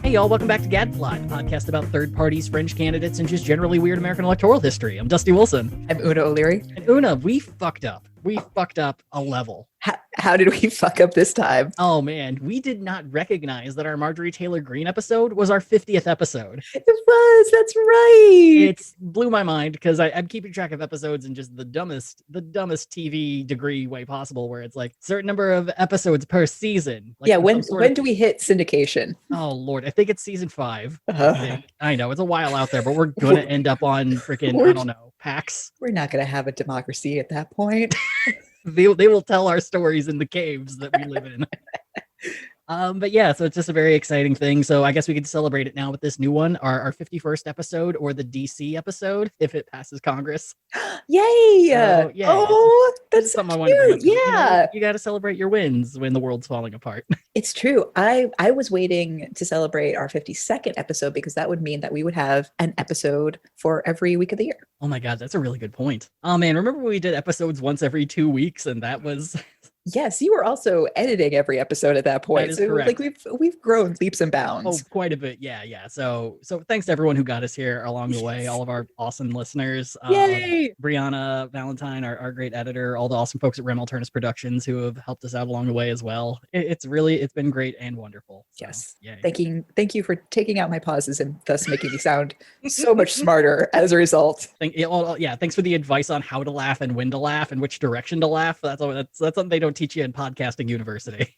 Hey y'all, welcome back to Gadfly, the podcast about third parties, fringe candidates, and just generally weird American electoral history. I'm Dusty Wilson. I'm Una O'Leary. And Una, we fucked up. We fucked up a level. How did we fuck up this time? Oh man, we did not recognize that our Marjorie Taylor Greene episode was our 50th episode. It was, that's right. It blew my mind because I'm keeping track of episodes in just the dumbest TV degree way possible, where it's like certain number of episodes per season. Like when do we hit syndication? Oh Lord, I think it's season 5. Uh-huh. I know it's a while out there, but we're gonna end up on freaking, I don't know, PAX. We're not gonna have a democracy at that point. They will tell our stories in the caves that we live in. But yeah, so it's just a very exciting thing. So I guess we could celebrate it now with this new one, our 51st episode, or the DC episode, if it passes Congress. Yay! So, yeah, oh, that's something so I wanted to bring up. Yeah, you got to celebrate your wins when the world's falling apart. It's true. I was waiting to celebrate our 52nd episode because that would mean that we would have an episode for every week of the year. Oh my God, that's a really good point. Oh man, remember when we did episodes once every 2 weeks, and that was... Yes, you were also editing every episode at that point. That is so correct. Like we've grown leaps and bounds. Oh, quite a bit. Yeah. So thanks to everyone who got us here along the way, all of our awesome listeners. Yay! Brianna Valentine, our great editor, all the awesome folks at Rem Alternus Productions who have helped us out along the way as well. It's been great and wonderful. So, yes. yay. Thank you for taking out my pauses and thus making me sound so much smarter as a result. Thanks for the advice on how to laugh and when to laugh and which direction to laugh. That's something they don't teach you in podcasting university.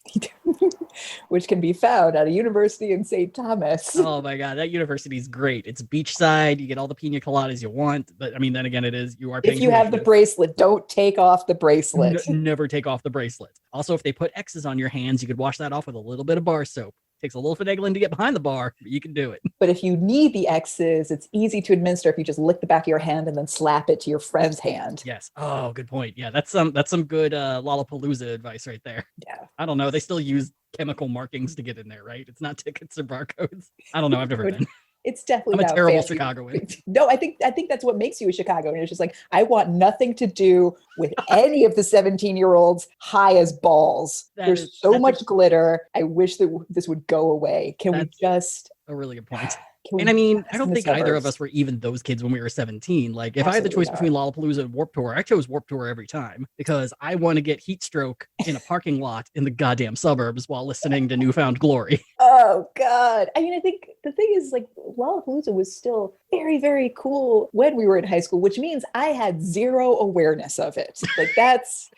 Which can be found at a university in St. Thomas. Oh my God, that university is great. It's beachside. You get all the pina coladas you want. But I mean, then again, you are paying. If you have the bracelet, don't take off the bracelet. Never take off the bracelet. Also, if they put X's on your hands, you could wash that off with a little bit of bar soap. Takes a little finagling to get behind the bar, but you can do it. But if you need the X's, it's easy to administer if you just lick the back of your hand and then slap it to your friend's hand. Yes. Oh, good point. Yeah, that's some good Lollapalooza advice right there. Yeah. I don't know. They still use chemical markings to get in there, right? It's not tickets or barcodes. I don't know. I've never been. It's definitely I'm a terrible fancy. Chicagoan. No, I think that's what makes you a Chicagoan. It's just like, I want nothing to do with any of the 17-year-olds high as balls. There's so much glitter. I wish that this would go away. Can we just... A really good point. And I mean, I don't think either of us were even those kids when we were 17. Like, if I had the choice between Lollapalooza and Warped Tour, I chose Warped Tour every time because I want to get heat stroke in a parking lot in the goddamn suburbs while listening to Newfound Glory. Oh, God. I mean, I think the thing is, like, Lollapalooza was still very, very cool when we were in high school, which means I had zero awareness of it. Like, that's...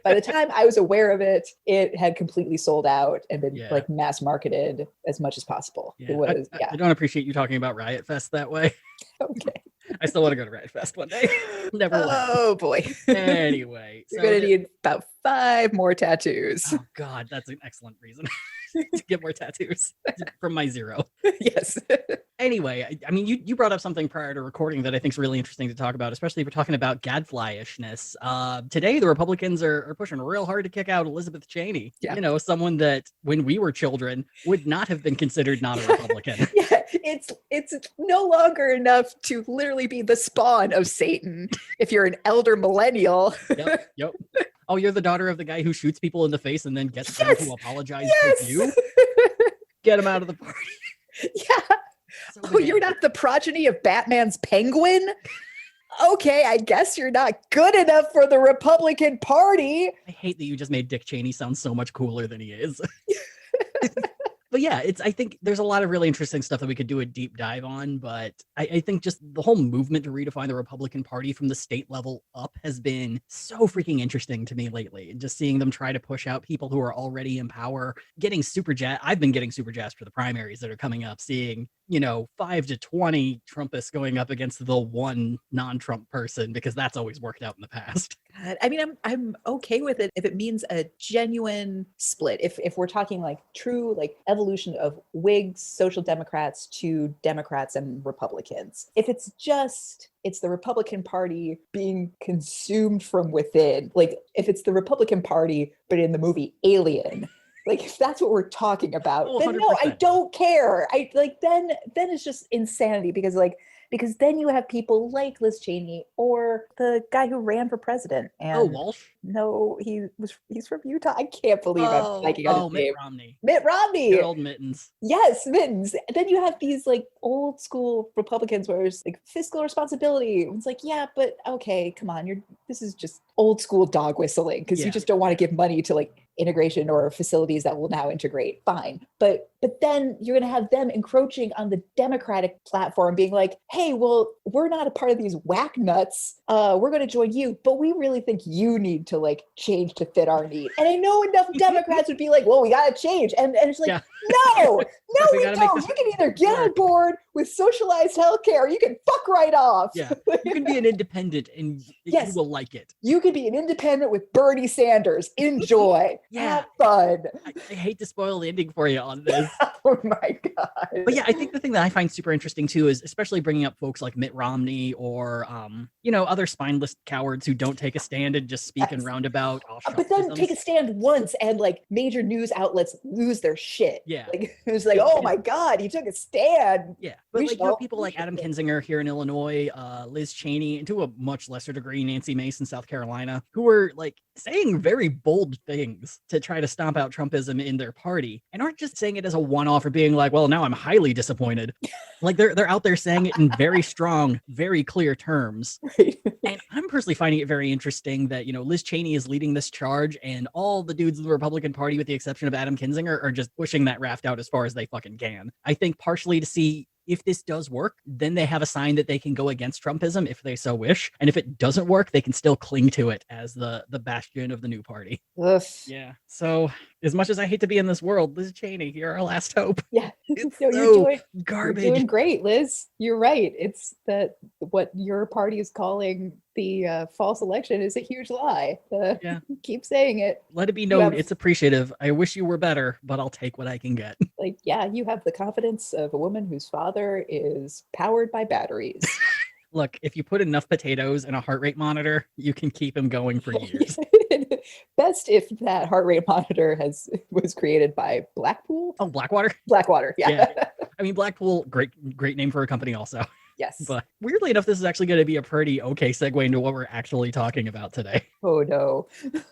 By the time I was aware of it, it had completely sold out and been, like, mass marketed as much as possible. Yeah. It was, I don't appreciate you talking about Riot Fest that way. Okay. I still want to go to Riot Fest one day. Never will. Oh, boy. Anyway. You're going to need about 5 more tattoos. Oh, God. That's an excellent reason to get more tattoos from my 0. Yes. Anyway, I mean, you brought up something prior to recording that I think is really interesting to talk about, especially if we're talking about gadfly-ishness. Today, the Republicans are pushing real hard to kick out Elizabeth Cheney. Yeah. You know, someone that when we were children would not have been considered not a Republican. Yeah, it's no longer enough to literally be the spawn of Satan if you're an elder millennial. Yep. Oh, you're the daughter of the guy who shoots people in the face and then gets them to apologize to you? Get him out of the party. Yeah. So you're not the progeny of Batman's penguin? Okay, I guess you're not good enough for the Republican Party. I hate that you just made Dick Cheney sound so much cooler than he is. But yeah, I think there's a lot of really interesting stuff that we could do a deep dive on, but I think just the whole movement to redefine the Republican Party from the state level up has been so freaking interesting to me lately. And just seeing them try to push out people who are already in power, getting super jazzed. I've been getting super jazzed for the primaries that are coming up, seeing, 5 to 20 Trumpists going up against the one non-Trump person, because that's always worked out in the past. God, I mean, I'm okay with it if it means a genuine split. If we're talking like true, like evolution of Whigs, Social Democrats to Democrats and Republicans. If it's the Republican Party being consumed from within, like if it's the Republican Party, but in the movie Alien, like if that's what we're talking about, then no, I don't care. Then it's just insanity because like because then you have people like Liz Cheney or the guy who ran for president. Oh, And Walsh? no, he's from Utah. I can't believe I'm blanking on his Mitt name. Romney. Mitt Romney. Good old Mittens. Yes, mittens. And then you have these like old school Republicans where it's like fiscal responsibility. It's like, yeah, but okay, come on, this is just old school dog whistling because you just don't want to give money to like integration or facilities that will now integrate. Fine. But then you're going to have them encroaching on the Democratic platform being like, hey, well, we're not a part of these whack nuts. We're going to join you, but we really think you need to like change to fit our need. And I know enough Democrats would be like, well, we got to change. And it's like, no, we don't. You can either get on board with socialized healthcare or you can fuck right off. Yeah. You can be an independent and you will like it. You can be an independent with Bernie Sanders. Enjoy. Have fun. I hate to spoil the ending for you on this. Oh my God. But yeah, I think the thing that I find super interesting too is especially bringing up folks like Mitt Romney or, other spineless cowards who don't take a stand and just speak in roundabout. But then take a stand once and like major news outlets lose their shit. Yeah. Like, it was like, oh my God, he took a stand. Yeah. But people like Adam Kinzinger here in Illinois, Liz Cheney, and to a much lesser degree, Nancy Mace in South Carolina, who were like saying very bold things to try to stomp out Trumpism in their party and aren't just saying it as a one-off or being like, well, now I'm highly disappointed. Like they're out there saying it in very strong, very clear terms. And I'm personally finding it very interesting that, Liz Cheney is leading this charge and all the dudes in the Republican Party, with the exception of Adam Kinzinger, are just pushing that raft out as far as they fucking can. I think partially to see if this does work, then they have a sign that they can go against Trumpism if they so wish. And if it doesn't work, they can still cling to it as the bastion of the new party. Ugh. Yeah. So as much as I hate to be in this world, Liz Cheney, you're our last hope. Yeah. You're doing garbage. You're doing great, Liz. You're right. It's that what your party is calling the false election is a huge lie. Keep saying it. Let it be known it's appreciative. I wish you were better, but I'll take what I can get. You have the confidence of a woman whose father is powered by batteries. Look, if you put enough potatoes in a heart rate monitor, you can keep him going for years. Best if that heart rate monitor was created by Blackpool. Oh, Blackwater? Blackwater, yeah. I mean, Blackpool, great name for a company also. Yes. But weirdly enough, this is actually going to be a pretty okay segue into what we're actually talking about today. Oh, no.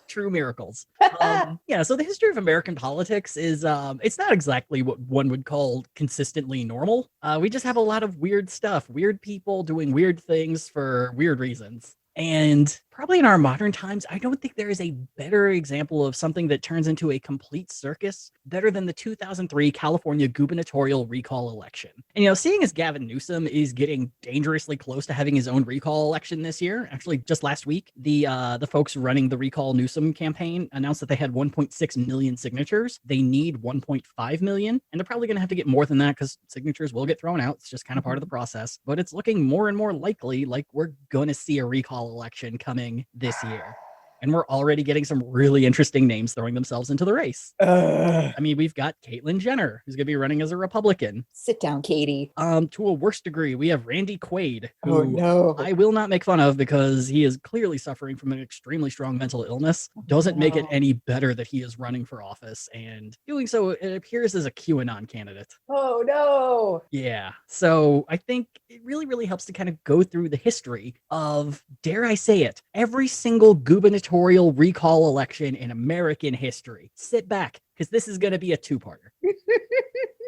True miracles. So the history of American politics is, it's not exactly what one would call consistently normal. We just have a lot of weird stuff, weird people doing weird things for weird reasons. And probably in our modern times, I don't think there is a better example of something that turns into a complete circus better than the 2003 California gubernatorial recall election. And, seeing as Gavin Newsom is getting dangerously close to having his own recall election this year, actually just last week, the folks running the Recall Newsom campaign announced that they had 1.6 million signatures. They need 1.5 million, and they're probably going to have to get more than that because signatures will get thrown out. It's just kind of part of the process. But it's looking more and more likely like we're going to see a recall election coming this year. And we're already getting some really interesting names throwing themselves into the race. I mean, we've got Caitlyn Jenner, who's going to be running as a Republican. Sit down, Katie. To a worse degree, we have Randy Quaid, who no. I will not make fun of because he is clearly suffering from an extremely strong mental illness. Doesn't make it any better that he is running for office, and doing so, it appears as a QAnon candidate. Oh, no. Yeah. So I think it really, really helps to kind of go through the history of, dare I say it, every single gubernatorial recall election in American history. Sit back, because this is going to be a two-parter.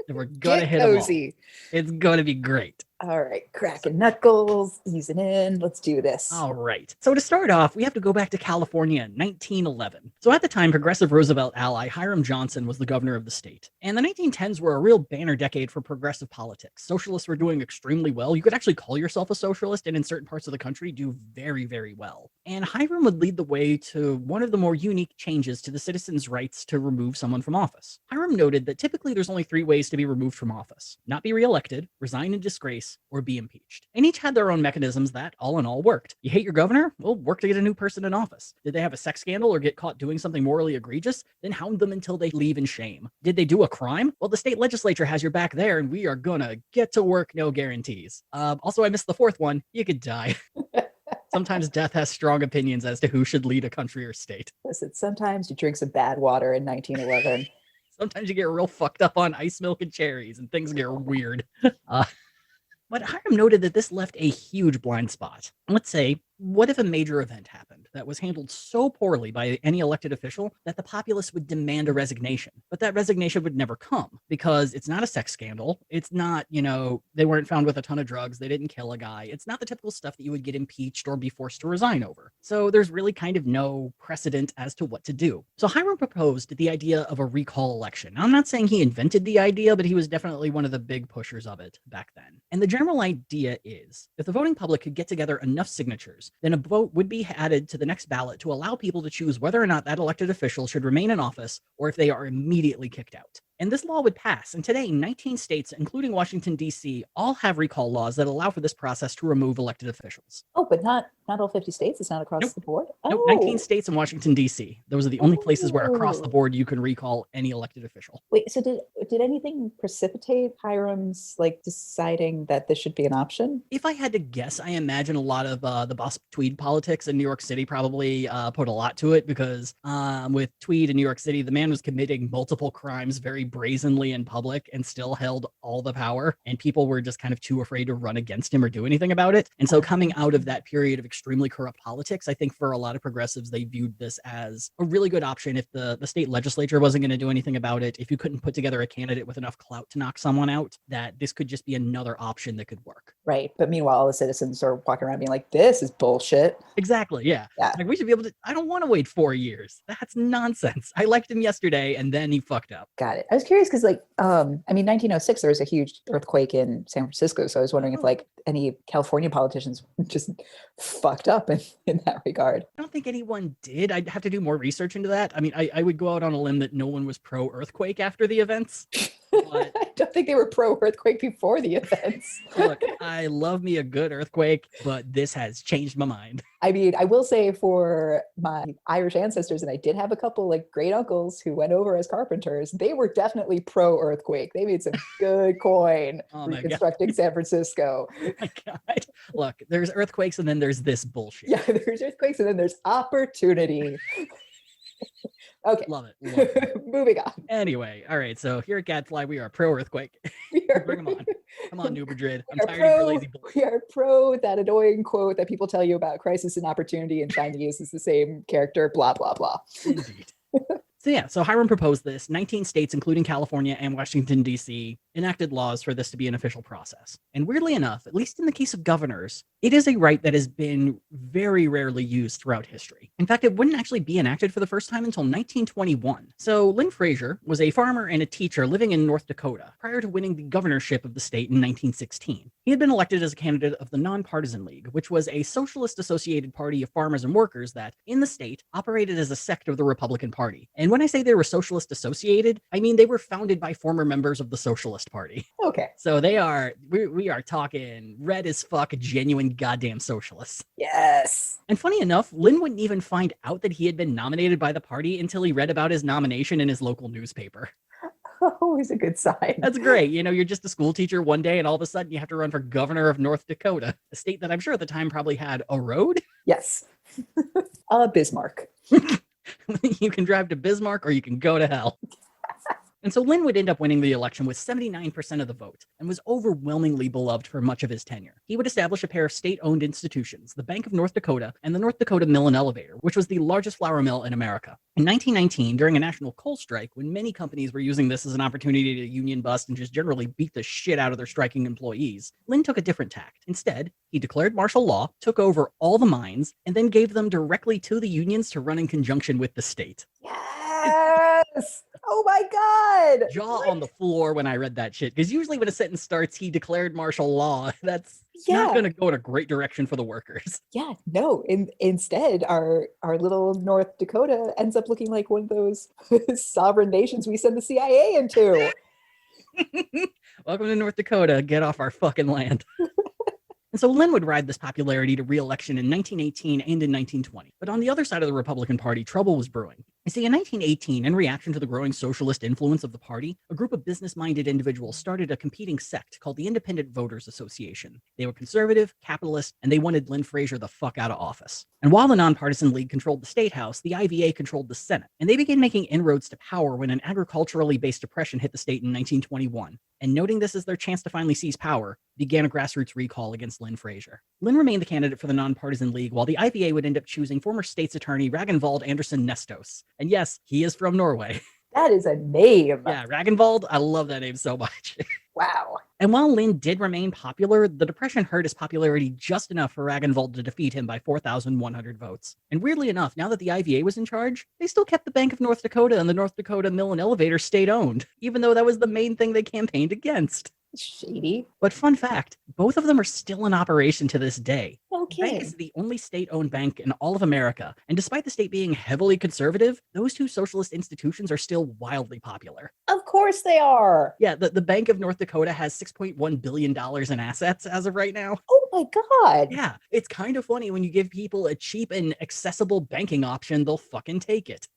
And we're going to hit them all. It's going to be great. All right, cracking knuckles, easing in. Let's do this. All right. So to start off, we have to go back to California in 1911. So at the time, progressive Roosevelt ally Hiram Johnson was the governor of the state. And the 1910s were a real banner decade for progressive politics. Socialists were doing extremely well. You could actually call yourself a socialist and in certain parts of the country do very, very well. And Hiram would lead the way to one of the more unique changes to the citizens' rights to remove someone from office. Hiram noted that typically there's only 3 ways to be removed from office: not be reelected, resign in disgrace, or be impeached. And each had their own mechanisms that, all in all, worked. You hate your governor? Well, work to get a new person in office. Did they have a sex scandal or get caught doing something morally egregious? Then hound them until they leave in shame. Did they do a crime? Well, the state legislature has your back there, and we are gonna get to work, no guarantees. Also, I missed the 4th one. You could die. Sometimes death has strong opinions as to who should lead a country or state. Listen, sometimes you drink some bad water in 1911. Sometimes you get real fucked up on ice milk and cherries, and things get weird. But Hiram noted that this left a huge blind spot. Let's say, what if a major event happened that was handled so poorly by any elected official that the populace would demand a resignation? But that resignation would never come because it's not a sex scandal. It's not, they weren't found with a ton of drugs. They didn't kill a guy. It's not the typical stuff that you would get impeached or be forced to resign over. So there's really kind of no precedent as to what to do. So Hiram proposed the idea of a recall election. Now, I'm not saying he invented the idea, but he was definitely one of the big pushers of it back then. And the general idea is if the voting public could get together enough signatures, then a vote would be added to the next ballot to allow people to choose whether or not that elected official should remain in office or if they are immediately kicked out. And this law would pass. And today, 19 states, including Washington, D.C., all have recall laws that allow for this process to remove elected officials. Oh, but not all 50 states? It's not across the board? Nope, 19 states and Washington, D.C. Those are the only places where across the board you can recall any elected official. Wait, so did anything precipitate Hiram's deciding that this should be an option? If I had to guess, I imagine a lot of the boss Tweed politics in New York City probably put a lot to it because with Tweed in New York City, the man was committing multiple crimes very brazenly in public and still held all the power, and people were just kind of too afraid to run against him or do anything about it. And so coming out of that period of extremely corrupt politics, I think for a lot of progressives, they viewed this as a really good option if the state legislature wasn't going to do anything about it. If you couldn't put together a candidate with enough clout to knock someone out, that this could just be another option that could work. Right. But meanwhile, all the citizens are walking around being like, this is bullshit. Exactly. Yeah. Like we should be able to, I don't want to wait 4 years. That's nonsense. I liked him yesterday and then he fucked up. Got it. I was curious because 1906, there was a huge earthquake in San Francisco. So I was wondering if any California politicians just fucked up in that regard. I don't think anyone did. I'd have to do more research into that. I mean, I would go out on a limb that no one was pro-earthquake after the events. But I don't think they were pro-earthquake before the events. Look, I love me a good earthquake, but this has changed my mind. I mean, I will say for my Irish ancestors, and I did have a couple great uncles who went over as carpenters, they were definitely pro-earthquake. They made some good coin reconstructing San Francisco. Oh my God. Look, there's earthquakes and then there's this bullshit. Yeah, there's earthquakes and then there's opportunity. Okay. Love it. Moving on. Anyway, all right. So here at Gadfly, we are pro-earthquake. Bring them on. Come on, New Madrid. I'm tired of your lazy bullshit. We are pro that annoying quote that people tell you about crisis and opportunity and Chinese is the same character, blah, blah, blah. Indeed. So Hiram proposed this. 19 states, including California and Washington, D.C., enacted laws for this to be an official process. And weirdly enough, at least in the case of governors, it is a right that has been very rarely used throughout history. In fact, it wouldn't actually be enacted for the first time until 1921. So Lynn Frazier was a farmer and a teacher living in North Dakota prior to winning the governorship of the state in 1916. He had been elected as a candidate of the Nonpartisan League, which was a socialist-associated party of farmers and workers that, in the state, operated as a sect of the Republican Party. And when I say they were socialist-associated, I mean they were founded by former members of the Socialist Party. Okay. So we are talking red as fuck, genuine goddamn socialists. Yes. And funny enough, Lynn wouldn't even find out that he had been nominated by the party until he read about his nomination in his local newspaper. Always a good sign. That's great. You're just a school teacher one day and all of a sudden you have to run for governor of North Dakota, a state that I'm sure at the time probably had a road. Yes. Bismarck. You can drive to Bismarck or you can go to hell. And so Lynn would end up winning the election with 79% of the vote and was overwhelmingly beloved for much of his tenure. He would establish a pair of state-owned institutions, the Bank of North Dakota and the North Dakota Mill and Elevator, which was the largest flour mill in America. In 1919, during a national coal strike, when many companies were using this as an opportunity to union bust and just generally beat the shit out of their striking employees, Lynn took a different tact. Instead, he declared martial law, took over all the mines, and then gave them directly to the unions to run in conjunction with the state. Yes! Oh my God! Jaw on the floor when I read that shit. Because usually when a sentence starts, he declared martial law. That's not going to go in a great direction for the workers. Yeah, no. Instead, our little North Dakota ends up looking like one of those sovereign nations we send the CIA into. Welcome to North Dakota. Get off our fucking land. And so Lynn would ride this popularity to re-election in 1918 and in 1920. But on the other side of the Republican Party, trouble was brewing. You see, in 1918, in reaction to the growing socialist influence of the party, a group of business-minded individuals started a competing sect called the Independent Voters Association. They were conservative, capitalist, and they wanted Lynn Frazier the fuck out of office. And while the Nonpartisan League controlled the State House, the IVA controlled the Senate. And they began making inroads to power when an agriculturally based depression hit the state in 1921. and noting this as their chance to finally seize power, began a grassroots recall against Lynn Fraser. Lynn remained the candidate for the nonpartisan league, while the IVA would end up choosing former state's attorney Ragnvald Andersen Nestos. And yes, he is from Norway. That is a name. Yeah, Ragnvald, I love that name so much. Wow. And while Lynn did remain popular, the Depression hurt his popularity just enough for Ragnvald to defeat him by 4,100 votes. And weirdly enough, now that the IVA was in charge, they still kept the Bank of North Dakota and the North Dakota Mill and Elevator state-owned, even though that was the main thing they campaigned against. Shady. But fun fact, both of them are still in operation to this day. Okay. The bank is the only state-owned bank in all of America, and despite the state being heavily conservative, those two socialist institutions are still wildly popular. Of course they are. Yeah, the Bank of North Dakota has $6.1 billion in assets as of right now. Oh my God. Yeah, it's kind of funny when you give people a cheap and accessible banking option, they'll fucking take it.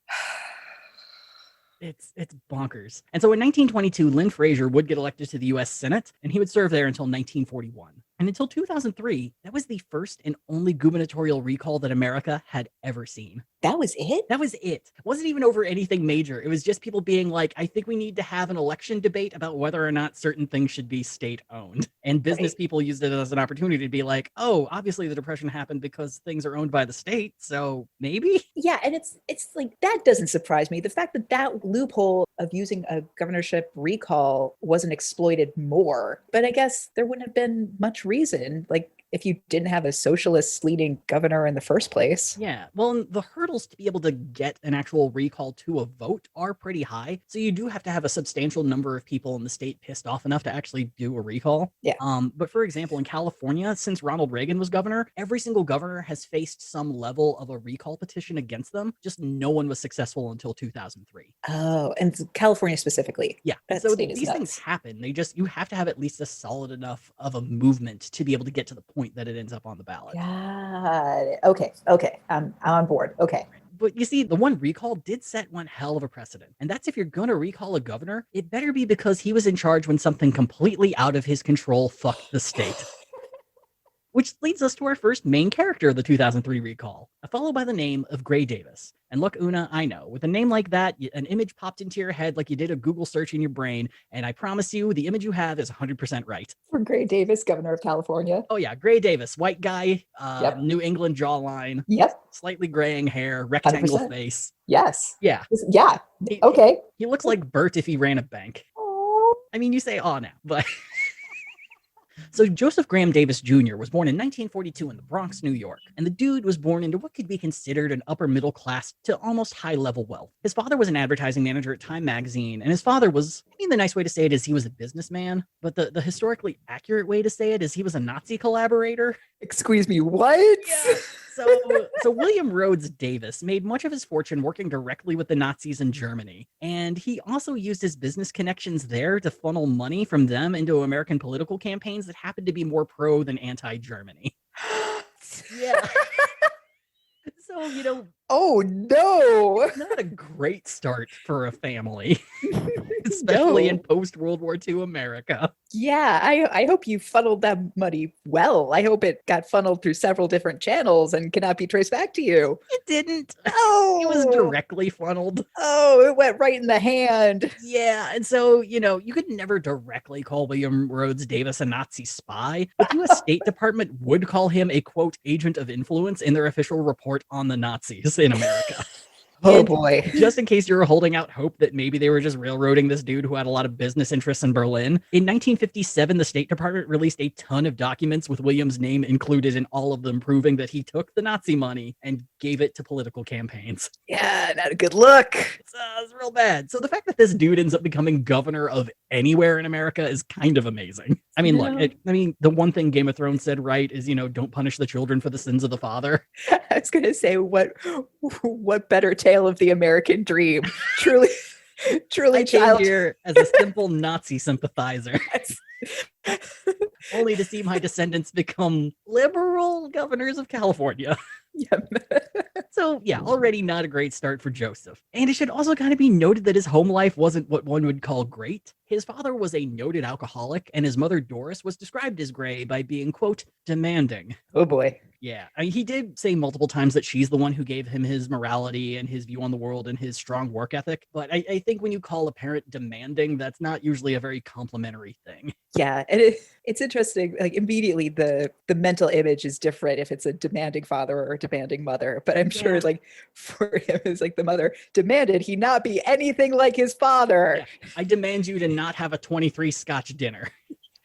It's bonkers. And so in 1922, Lynn Fraser would get elected to the U.S. Senate, and he would serve there until 1941. And until 2003, that was the first and only gubernatorial recall that America had ever seen. That was it? That was it. It wasn't even over anything major. It was just people being like, I think we need to have an election debate about whether or not certain things should be state-owned. And business people used it as an opportunity to be like, oh, obviously the Depression happened because things are owned by the state, so maybe? Yeah, and it's like, that doesn't surprise me. The fact that that loophole of using a governorship recall wasn't exploited more. But I guess there wouldn't have been much reason, like, if you didn't have a socialist leading governor in the first place. Yeah, well, the hurdles to be able to get an actual recall to a vote are pretty high. So you do have to have a substantial number of people in the state pissed off enough to actually do a recall. Yeah. But for example, in California, since Ronald Reagan was governor, every single governor has faced some level of a recall petition against them. Just no one was successful until 2003. Oh, and California specifically. Yeah. That So state is these nuts. things happen. You have to have at least a solid enough of a movement to be able to get to the point that it ends up on the ballot. Got it. Okay. I'm on board. Okay. But you see, the one recall did set one hell of a precedent. And that's if you're going to recall a governor, it better be because he was in charge when something completely out of his control fucked the state. Which leads us to our first main character of the 2003 recall, a fellow by the name of Gray Davis. And look, Una, I know, with a name like that, an image popped into your head like you did a Google search in your brain, and I promise you, the image you have is 100% right. For Gray Davis, governor of California. Oh yeah, Gray Davis, white guy, Yep. New England jawline, Yep. slightly graying hair, rectangle 100%. face. Yes. Yeah. Yeah. Okay. He looks like Bert if he ran a bank. Oh. I mean, you say aw now, but... So Joseph Graham Davis Jr. was born in 1942 in the Bronx, New York, and the dude was born into what could be considered an upper middle class to almost high-level wealth. His father was an advertising manager at Time magazine, and his father was, I mean, the nice way to say it is he was a businessman, but the historically accurate way to say it is he was a Nazi collaborator. Excuse me, what? Yeah. So William Rhodes Davis made much of his fortune working directly with the Nazis in Germany, and he also used his business connections there to funnel money from them into American political campaigns that happened to be more pro than anti-Germany. Yeah. So, you know, Oh no. not a great start for a family, especially in post-World War II America. Yeah, I hope you funneled that money well. I hope it got funneled through several different channels and cannot be traced back to you. It didn't. Oh, It was directly funneled. Oh, it went right in the hand. Yeah, and so, you know, you could never directly call William Rhodes Davis a Nazi spy, but the U.S. State Department would call him a, quote, agent of influence in their official report on the Nazis in America. Oh And boy. just in case you were holding out hope that maybe they were just railroading this dude who had a lot of business interests in Berlin, in 1957, the State Department released a ton of documents with William's name included in all of them, proving that he took the Nazi money and gave it to political campaigns. Yeah, not a good look. It's real bad. So the fact that this dude ends up becoming governor of anywhere in America is kind of amazing. I mean, look, Yeah. the one thing Game of Thrones said right is, you know, don't punish the children for the sins of the father. I was gonna say what better tale of the American dream. Truly I came child. here as a simple Nazi sympathizer, only to see my descendants become liberal governors of California. Yep. So yeah, already not a great start for Joseph. And it should also kind of be noted that his home life wasn't what one would call great. His father was a noted alcoholic, and his mother, Doris, was described as Gray by being, quote, demanding. Oh boy. Yeah, I mean, he did say multiple times that she's the one who gave him his morality and his view on the world and his strong work ethic. But I think when you call a parent demanding, that's not usually a very complimentary thing. Yeah, and it's interesting. Like immediately, the mental image is different if it's a demanding father or a demanding mother. But I'm sure, like for him, it's like the mother demanded he not be anything like his father. Yeah. I demand you to not have a 23 Scotch dinner.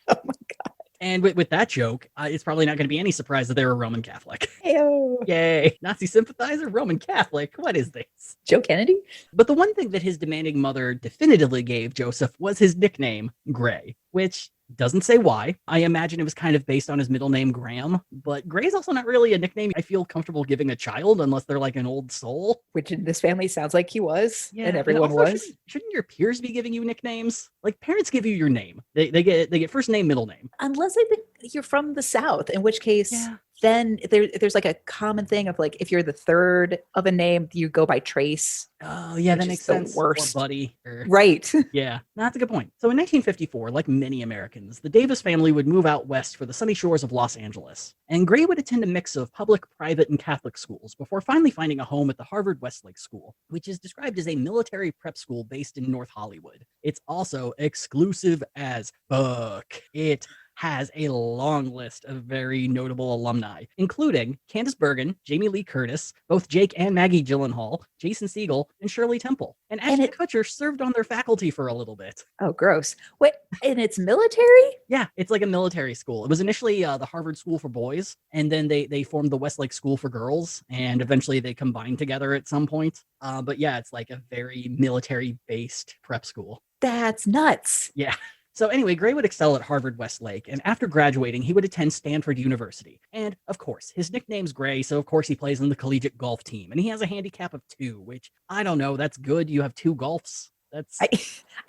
Oh my God. And with that joke, it's probably not going to be any surprise that they were Roman Catholic. Ew. Yay. Nazi sympathizer, Roman Catholic. What is this? Joe Kennedy? But the one thing that his demanding mother definitively gave Joseph was his nickname, Gray, which doesn't say why. I imagine it was kind of based on his middle name, Graham, but Gray's also not really a nickname I feel comfortable giving a child unless they're like an old soul. Which in this family sounds like he was, Yeah, and everyone also, was. Shouldn't your peers be giving you nicknames? Like parents give you your name. They get first name, middle name. Unless I think you're from the South, in which case then there's like a common thing of like if you're the third of a name, you go by Trace. Oh yeah, that makes sense. Worst. Or Buddy. Right. Yeah, that's a good point. So in 1954, like many Americans, the Davis family would move out west for the sunny shores of Los Angeles. And Gray would attend a mix of public, private, and Catholic schools before finally finding a home at the Harvard Westlake School, which is described as a military prep school based in North Hollywood. It's also exclusive as fuck. It has a long list of very notable alumni, including Candace Bergen, Jamie Lee Curtis, both Jake and Maggie Gyllenhaal, Jason Segel, and Shirley Temple. And Ashton Kutcher served on their faculty for a little bit. Oh, gross. Wait, and it's military? Yeah, it's like a military school. It was initially the Harvard School for Boys, and then they formed the Westlake School for Girls, and eventually they combined together at some point. But yeah, it's like a very military-based prep school. That's nuts. Yeah. So anyway, Gray would excel at Harvard Westlake, and after graduating, he would attend Stanford University. And of course, his nickname's Gray, so of course he plays on the collegiate golf team, and he has a handicap of 2, which I don't know, that's good. You have 2 golfs. That's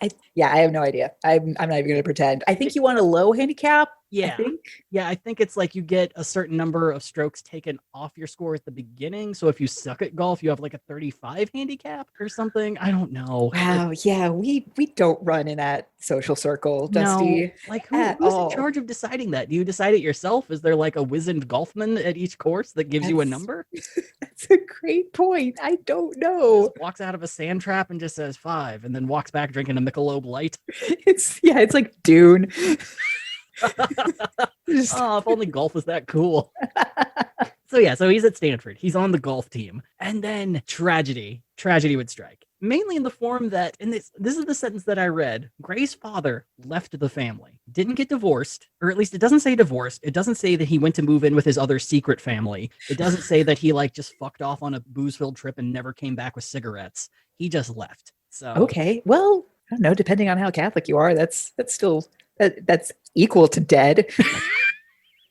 I have no idea. I'm not even going to pretend. I think you want a low handicap. Yeah. I think it's like you get a certain number of strokes taken off your score at the beginning. So if you suck at golf, you have like a 35 handicap or something. I don't know. Wow. Yeah. We don't run in that social circle, Dusty. No. Like who's in charge of deciding that? Do you decide it yourself? Is there like a wizened golfman at each course that gives you a number? That's a great point. I don't know. Just walks out of a sand trap and just says 5 and then walks back drinking a Michelob Light. It's like Dune. If only golf was that cool. So he's at Stanford. He's on the golf team. And then tragedy would strike. Mainly in the form that, and this is the sentence that I read, Gray's father left the family, didn't get divorced, or at least it doesn't say divorced. It doesn't say that he went to move in with his other secret family. It doesn't say that he like just fucked off on a booze-filled trip and never came back with cigarettes. He just left. So okay. Well, I don't know, depending on how Catholic you are, that's still that's equal to dead.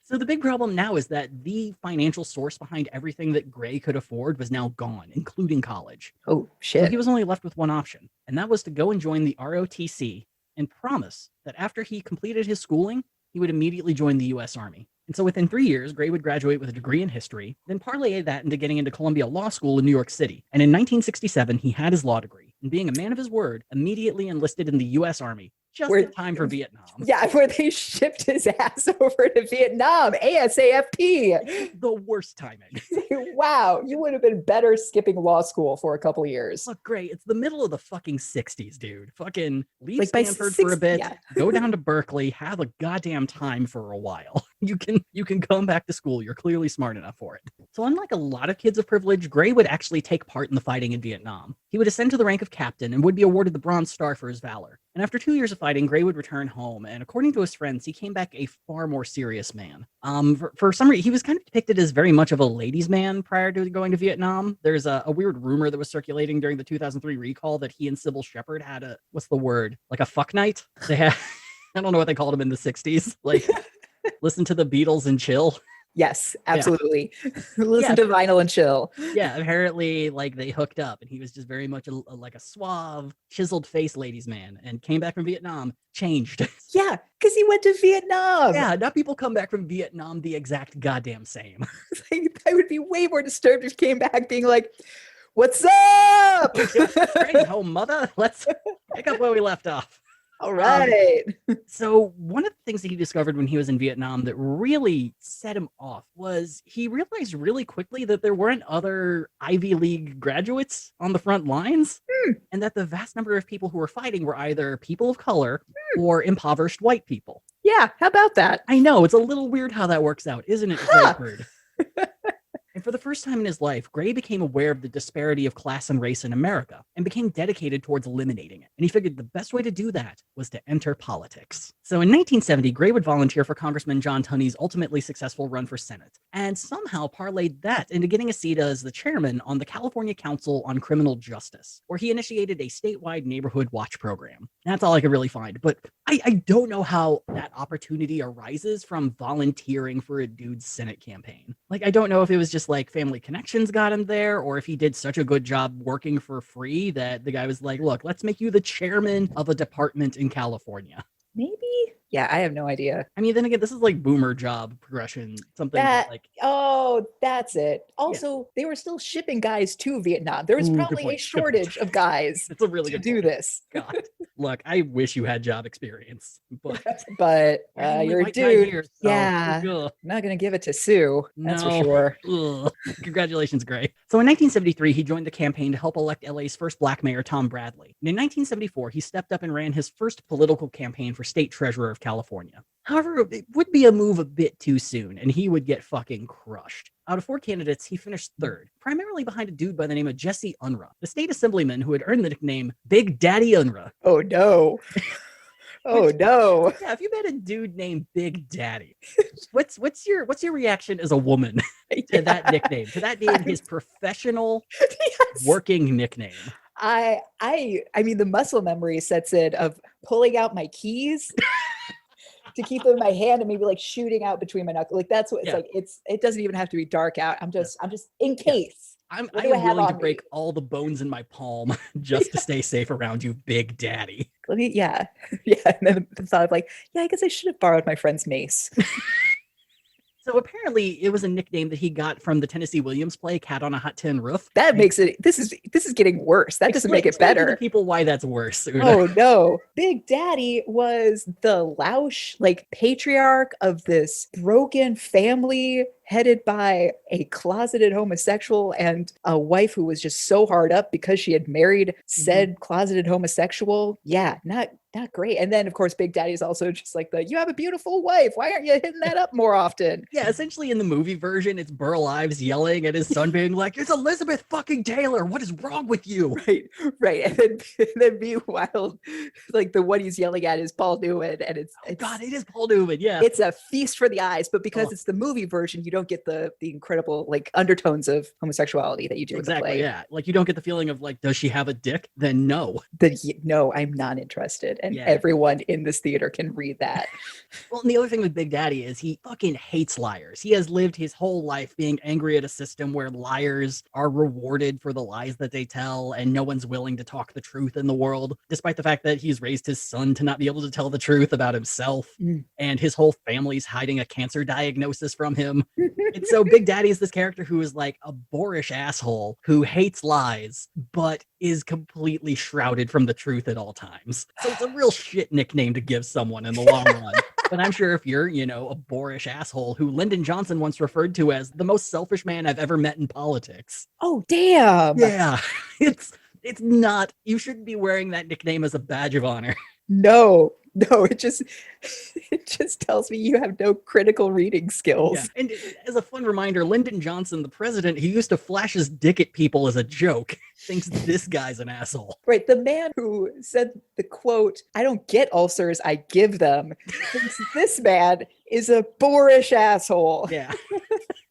So the big problem now is that the financial source behind everything that Gray could afford was now gone, including college. Oh, shit. So he was only left with one option, and that was to go and join the ROTC and promise that after he completed his schooling, he would immediately join the U.S. Army. And so within 3 years, Gray would graduate with a degree in history, then parlay that into getting into Columbia Law School in New York City. And in 1967, he had his law degree, and being a man of his word, immediately enlisted in the U.S. Army, just in time for Vietnam. Yeah, where they shipped his ass over to Vietnam, ASAP. The worst timing. Wow, you would have been better skipping law school for a couple of years. Look, great. It's the middle of the fucking 60s, dude. Fucking leave Stanford for a bit, go down to Berkeley, have a goddamn time for a while. You can come back to school. You're clearly smart enough for it. So unlike a lot of kids of privilege, Gray would actually take part in the fighting in Vietnam. He would ascend to the rank of captain and would be awarded the Bronze Star for his valor. And after 2 years of fighting, Gray would return home, and according to his friends, he came back a far more serious man. For some reason, he was kind of depicted as very much of a ladies' man prior to going to Vietnam. There's a weird rumor that was circulating during the 2003 recall that he and Sybil Shepherd had a, what's the word? Like a fuck night? They had, I don't know what they called him in the 60s. Like, listen to the Beatles and chill. Yes, absolutely. Yeah. Listen to vinyl and chill. Yeah, apparently, like, they hooked up, and he was just very much like a suave, chiseled face ladies man, and came back from Vietnam, changed. Yeah, because he went to Vietnam. Yeah, now people come back from Vietnam the exact goddamn same. Like, I would be way more disturbed if he came back being like, "What's up? Great, home mother. Let's pick up where we left off." All right. So one of the things that he discovered when he was in Vietnam that really set him off was he realized really quickly that there weren't other Ivy League graduates on the front lines, and that the vast number of people who were fighting were either people of color or impoverished white people. Yeah, how about that? I know, it's a little weird how that works out, isn't it, Grayford? And for the first time in his life, Gray became aware of the disparity of class and race in America and became dedicated towards eliminating it. And he figured the best way to do that was to enter politics. So in 1970, Gray would volunteer for Congressman John Tunney's ultimately successful run for Senate, and somehow parlayed that into getting a seat as the chairman on the California Council on Criminal Justice, where he initiated a statewide neighborhood watch program. That's all I could really find. But I don't know how that opportunity arises from volunteering for a dude's Senate campaign. Like, I don't know if it was just like family connections got him there, or if he did such a good job working for free that the guy was like, look, let's make you the chairman of a department in California. Maybe. Yeah, I have no idea. I mean, then again, this is like boomer job progression, something like. Oh, that's it. Also, they were still shipping guys to Vietnam. There was probably a shortage of guys It's a really to good do point. this. God, look, I wish you had job experience, but You're a white guy dude. here, so, Yeah. ugh. I'm not going to give it to Sue. That's for No. sure. Ugh. Congratulations, Gray. So in 1973, he joined the campaign to help elect LA's first black mayor, Tom Bradley. And in 1974, he stepped up and ran his first political campaign for state treasurer of California. However, it would be a move a bit too soon, and he would get fucking crushed. Out of 4 candidates, he finished third, primarily behind a dude by the name of Jesse Unruh, the state assemblyman who had earned the nickname Big Daddy Unruh. Oh, no. Oh, no. Yeah, if you met a dude named Big Daddy, what's your reaction as a woman to that nickname, to that being his professional working nickname? I mean, the muscle memory sets in of pulling out my keys to keep them in my hand and maybe like shooting out between my knuckles. Like that's what it's like. It doesn't even have to be dark out. I'm just in case. I am willing to break all the bones in my palm just to stay safe around you, Big Daddy. Yeah. And then the thought of like, yeah, I guess I should have borrowed my friend's mace. So apparently it was a nickname that he got from the Tennessee Williams play Cat on a Hot Tin Roof. That makes it, this is getting worse. That doesn't make it better. Explain to people why that's worse. Una. Oh no. Big Daddy was the louche, like patriarch of this broken family headed by a closeted homosexual and a wife who was just so hard up because she had married said closeted homosexual. Yeah, not great. And then of course Big Daddy is also just like you have a beautiful wife. Why aren't you hitting that up more often? Yeah, essentially in the movie version, it's Burl Ives yelling at his son being like, it's Elizabeth fucking Taylor. What is wrong with you? Right. And then meanwhile, like the one he's yelling at is Paul Newman. And it's God, it is Paul Newman. Yeah. It's a feast for the eyes, but because it's the movie version, you don't get the incredible like undertones of homosexuality that you do exactly, in the play. Yeah. Like you don't get the feeling of like, does she have a dick? Then no. No, I'm not interested. And everyone in this theater can read that. Well, and the other thing with Big Daddy is he fucking hates liars. He has lived his whole life being angry at a system where liars are rewarded for the lies that they tell, and no one's willing to talk the truth in the world, despite the fact that he's raised his son to not be able to tell the truth about himself, and his whole family's hiding a cancer diagnosis from him. And so Big Daddy is this character who is like a boorish asshole who hates lies, but is completely shrouded from the truth at all times. So it's a real shit nickname to give someone in the long run. But I'm sure if you're, a boorish asshole who Lyndon Johnson once referred to as the most selfish man I've ever met in politics. Oh, damn. Yeah. It's not, you shouldn't be wearing that nickname as a badge of honor. No, it just tells me you have no critical reading skills. Yeah. And as a fun reminder, Lyndon Johnson, the president, who used to flash his dick at people as a joke, thinks this guy's an asshole. Right. The man who said the quote, "I don't get ulcers, I give them," thinks this man is a boorish asshole. Yeah.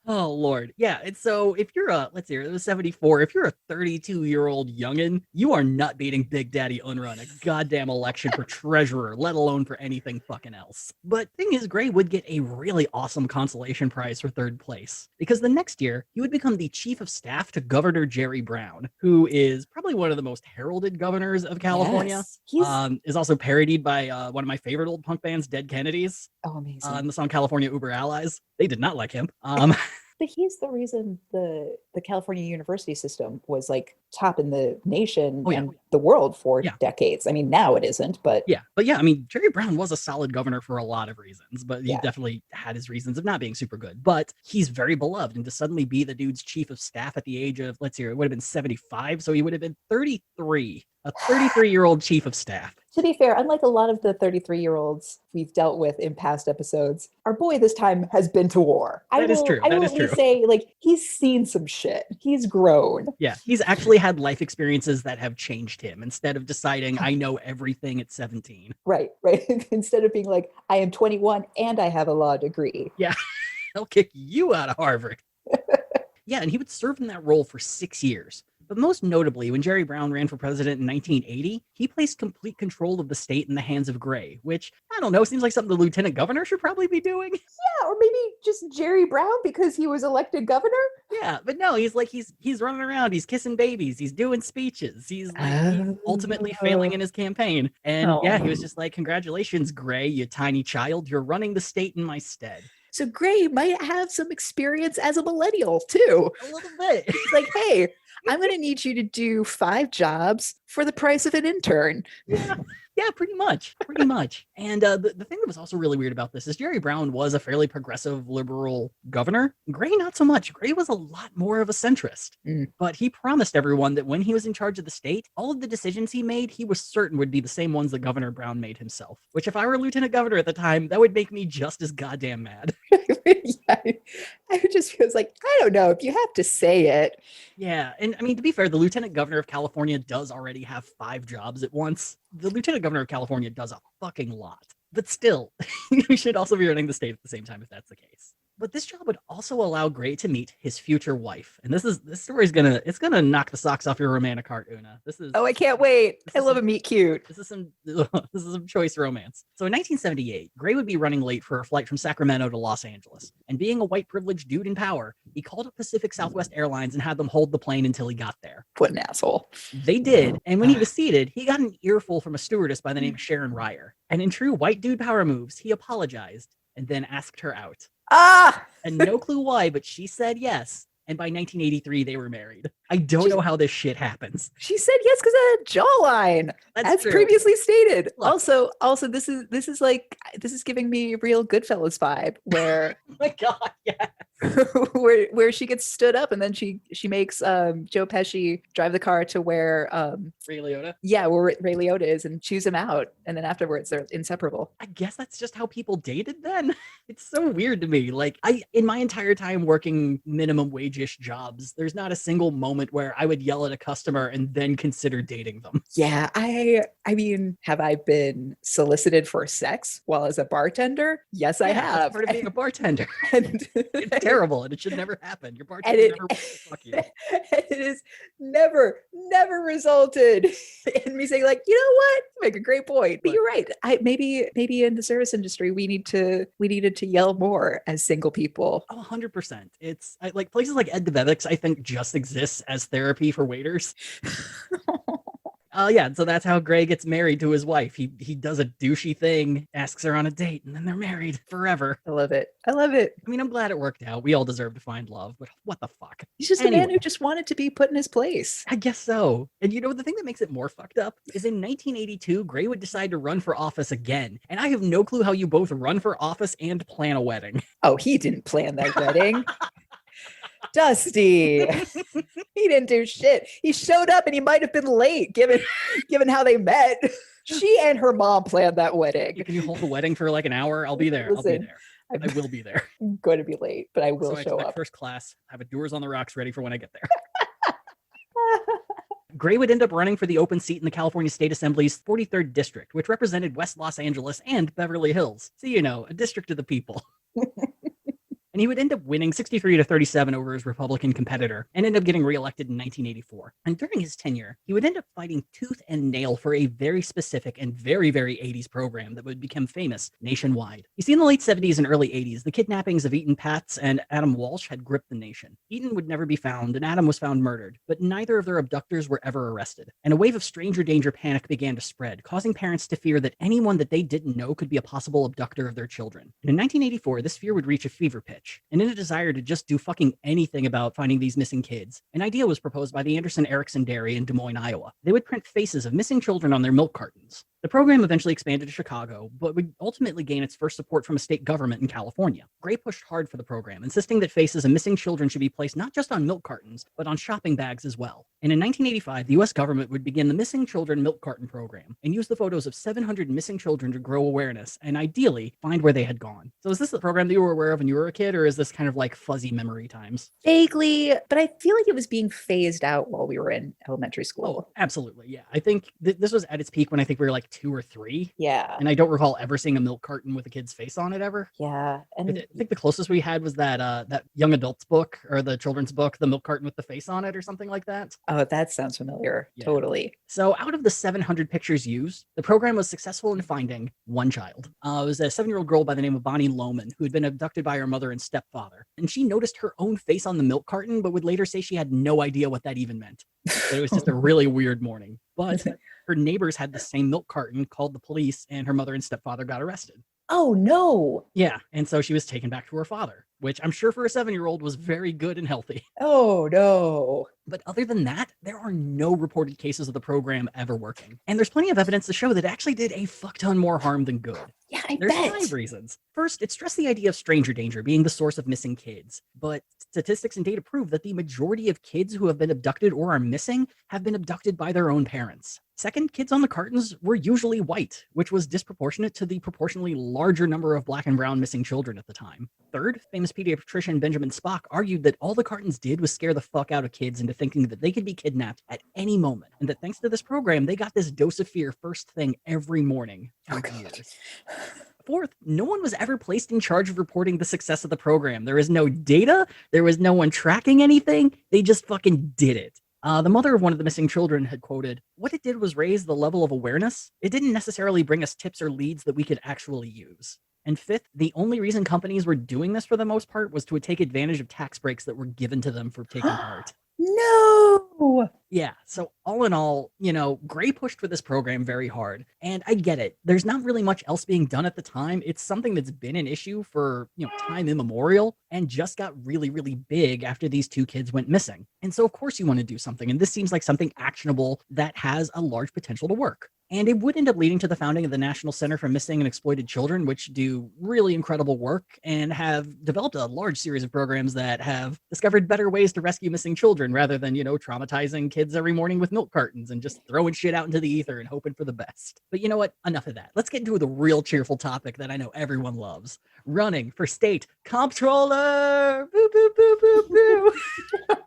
Oh, Lord. Yeah. And so if you're let's see, it was 74. If you're a 32-year-old youngin', you are not beating Big Daddy Unruh in a goddamn election for treasurer, let alone for anything fucking else. But thing is, Gray would get a really awesome consolation prize for third place, because the next year, he would become the chief of staff to Governor Jerry Brown, who is probably one of the most heralded governors of California. Yes. Is also parodied by one of my favorite old punk bands, Dead Kennedys. Oh, amazing. On the song California Uber Allies. They did not like him. But he's the reason the California university system was like top in the nation Oh, yeah. and the world for Yeah. decades. I mean, now it isn't, but Yeah. But yeah, I mean, Jerry Brown was a solid governor for a lot of reasons, but he Yeah. definitely had his reasons of not being super good. But he's very beloved. And to suddenly be the dude's chief of staff at the age of, let's see, it would have been 75. So he would have been 33, a 33-year-old chief of staff. to be fair, unlike a lot of the 33-year-olds we've dealt with in past episodes, our boy this time has been to war. That is true. I That will is at least true. say, like, he's seen some shit. He's grown. Yeah, he's actually had life experiences that have changed him instead of deciding I know everything at 17. Right. Instead of being like, I am 21 and I have a law degree. Yeah, they'll kick you out of Harvard. Yeah, and he would serve in that role for 6 years. But most notably, when Jerry Brown ran for president in 1980, he placed complete control of the state in the hands of Gray, which, I don't know, seems like something the lieutenant governor should probably be doing. Yeah, or maybe just Jerry Brown because he was elected governor. Yeah, but no, he's running around, he's kissing babies, he's doing speeches, he's ultimately failing in his campaign. And yeah, he was just like, congratulations, Gray, you tiny child, you're running the state in my stead. So Gray might have some experience as a millennial too. A little bit. It's like, hey, I'm going to need you to do 5 jobs for the price of an intern. Yeah, pretty much. And the thing that was also really weird about this is Jerry Brown was a fairly progressive liberal governor. Gray, not so much. Gray was a lot more of a centrist. But he promised everyone that when he was in charge of the state, all of the decisions he made, he was certain would be the same ones that Governor Brown made himself. Which, if I were lieutenant governor at the time, that would make me just as goddamn mad. Yeah, I just feels like, I don't know, if you have to say it. Yeah, and I mean, to be fair, the lieutenant governor of California does already have 5 jobs at once. The lieutenant governor of California does a fucking lot. But still, you should also be running the state at the same time if that's the case. But this job would also allow Gray to meet his future wife. And this story's gonna knock the socks off your romantic heart, Una. I can't wait. I love a meet cute. This is some choice romance. So in 1978, Gray would be running late for a flight from Sacramento to Los Angeles. And being a white privileged dude in power, he called up Pacific Southwest Airlines and had them hold the plane until he got there. What an asshole. They did. And when he was seated, he got an earful from a stewardess by the name of Sharon Ryer. And in true white dude power moves, he apologized and then asked her out. And no clue why, but she said yes. And by 1983, they were married. I don't know how this shit happens. She said yes because of a jawline, as previously stated. Look, also, this is giving me real Goodfellas vibe, where oh my god, yeah, where she gets stood up and then she makes Joe Pesci drive the car to where Ray Liotta. Yeah, where Ray Liotta is, and chews him out, and then afterwards they're inseparable. I guess that's just how people dated then. It's so weird to me. Like, in my entire time working minimum wage-ish jobs, there's not a single moment where I would yell at a customer and then consider dating them. Yeah, I mean, have I been solicited for sex while as a bartender? Yes, I have. That's part of being a bartender. And it's terrible, and it should never happen. Your bartender never fuck you. It has never resulted in me saying, like, you know what? You make a great point. But you're right. Maybe in the service industry we needed to yell more as single people. Oh, 100%. It's like places like Ed DeVevick's, I think, just exists as therapy for waiters. Yeah, so that's how Gray gets married to his wife. He does a douchey thing, asks her on a date, and then they're married forever. I love it. I mean, I'm glad it worked out. We all deserve to find love, but what the fuck? He's just a man who just wanted to be put in his place. I guess so. And you know, the thing that makes it more fucked up is in 1982, Gray would decide to run for office again. And I have no clue how you both run for office and plan a wedding. Oh, he didn't plan that wedding. Dusty. He didn't do shit. He showed up and he might have been late given how they met. She and her mom planned that wedding. Can you hold the wedding for like an hour? I'll be there. Listen, I will be there. I'm going to be late, but I will show up. First class. Have a Doors on the Rocks ready for when I get there. Gray would end up running for the open seat in the California State Assembly's 43rd District, which represented West Los Angeles and Beverly Hills. So, you know, a district of the people. And he would end up winning 63-37 over his Republican competitor and end up getting reelected in 1984. And during his tenure, he would end up fighting tooth and nail for a very specific and very, very 80s program that would become famous nationwide. You see, in the late 70s and early 80s, the kidnappings of Eaton Patz and Adam Walsh had gripped the nation. Eaton would never be found, and Adam was found murdered, but neither of their abductors were ever arrested. And a wave of stranger danger panic began to spread, causing parents to fear that anyone that they didn't know could be a possible abductor of their children. And in 1984, this fear would reach a fever pitch rich. And in a desire to just do fucking anything about finding these missing kids, an idea was proposed by the Anderson Erickson Dairy in Des Moines, Iowa. They would print faces of missing children on their milk cartons. The program eventually expanded to Chicago, but would ultimately gain its first support from a state government in California. Gray pushed hard for the program, insisting that faces of missing children should be placed not just on milk cartons, but on shopping bags as well. And in 1985, the U.S. government would begin the Missing Children Milk Carton Program and use the photos of 700 missing children to grow awareness and ideally find where they had gone. So is this the program that you were aware of when you were a kid, or is this kind of like fuzzy memory times? Vaguely, but I feel like it was being phased out while we were in elementary school. Oh, absolutely. Yeah. I think this was at its peak when I think we were like 2 or 3. Yeah. And I don't recall ever seeing a milk carton with a kid's face on it ever. Yeah. I And think the closest we had was that young adult's book, or the children's book, The Milk Carton with the Face on It, or something like that. oh, that sounds familiar. Yeah. Totally. So out of the 700 pictures used, the program was successful in finding one child. It was a 7-year-old girl by the name of Bonnie Lohman, who had been abducted by her mother and stepfather. And she noticed her own face on the milk carton, but would later say she had no idea what that even meant. That it was just a really weird morning. But her neighbors had the same milk carton, called the police, and her mother and stepfather got arrested. Oh, no. Yeah, and so she was taken back to her father, which I'm sure for a 7-year-old was very good and healthy. Oh, no. But other than that, there are no reported cases of the program ever working. And there's plenty of evidence to show that it actually did a fuck ton more harm than good. Yeah, I There's bet. 5 reasons. First, it stressed the idea of stranger danger being the source of missing kids. But statistics and data prove that the majority of kids who have been abducted or are missing have been abducted by their own parents. Second, kids on the cartons were usually white, which was disproportionate to the proportionally larger number of black and brown missing children at the time. Third, famous pediatrician Benjamin Spock argued that all the cartons did was scare the fuck out of kids into thinking that they could be kidnapped at any moment, and that thanks to this program, they got this dose of fear first thing every morning for years. Fourth, no one was ever placed in charge of reporting the success of the program. There is no data. There was no one tracking anything. They just fucking did it. The mother of one of the missing children had quoted, "What it did was raise the level of awareness. It didn't necessarily bring us tips or leads that we could actually use." And fifth, the only reason companies were doing this for the most part was to take advantage of tax breaks that were given to them for taking part. No. Yeah, so all in all, Gray pushed for this program very hard. And I get it. There's not really much else being done at the time. It's something that's been an issue for, time immemorial, and just got really, really big after these 2 kids went missing. And so of course you want to do something. And this seems like something actionable that has a large potential to work. And it would end up leading to the founding of the National Center for Missing and Exploited Children, which do really incredible work and have developed a large series of programs that have discovered better ways to rescue missing children rather than, traumatizing kids every morning with milk cartons and just throwing shit out into the ether and hoping for the best. But you know what? Enough of that. Let's get into the real cheerful topic that I know everyone loves. Running for state comptroller. Boo, boo, boo, boo, boo.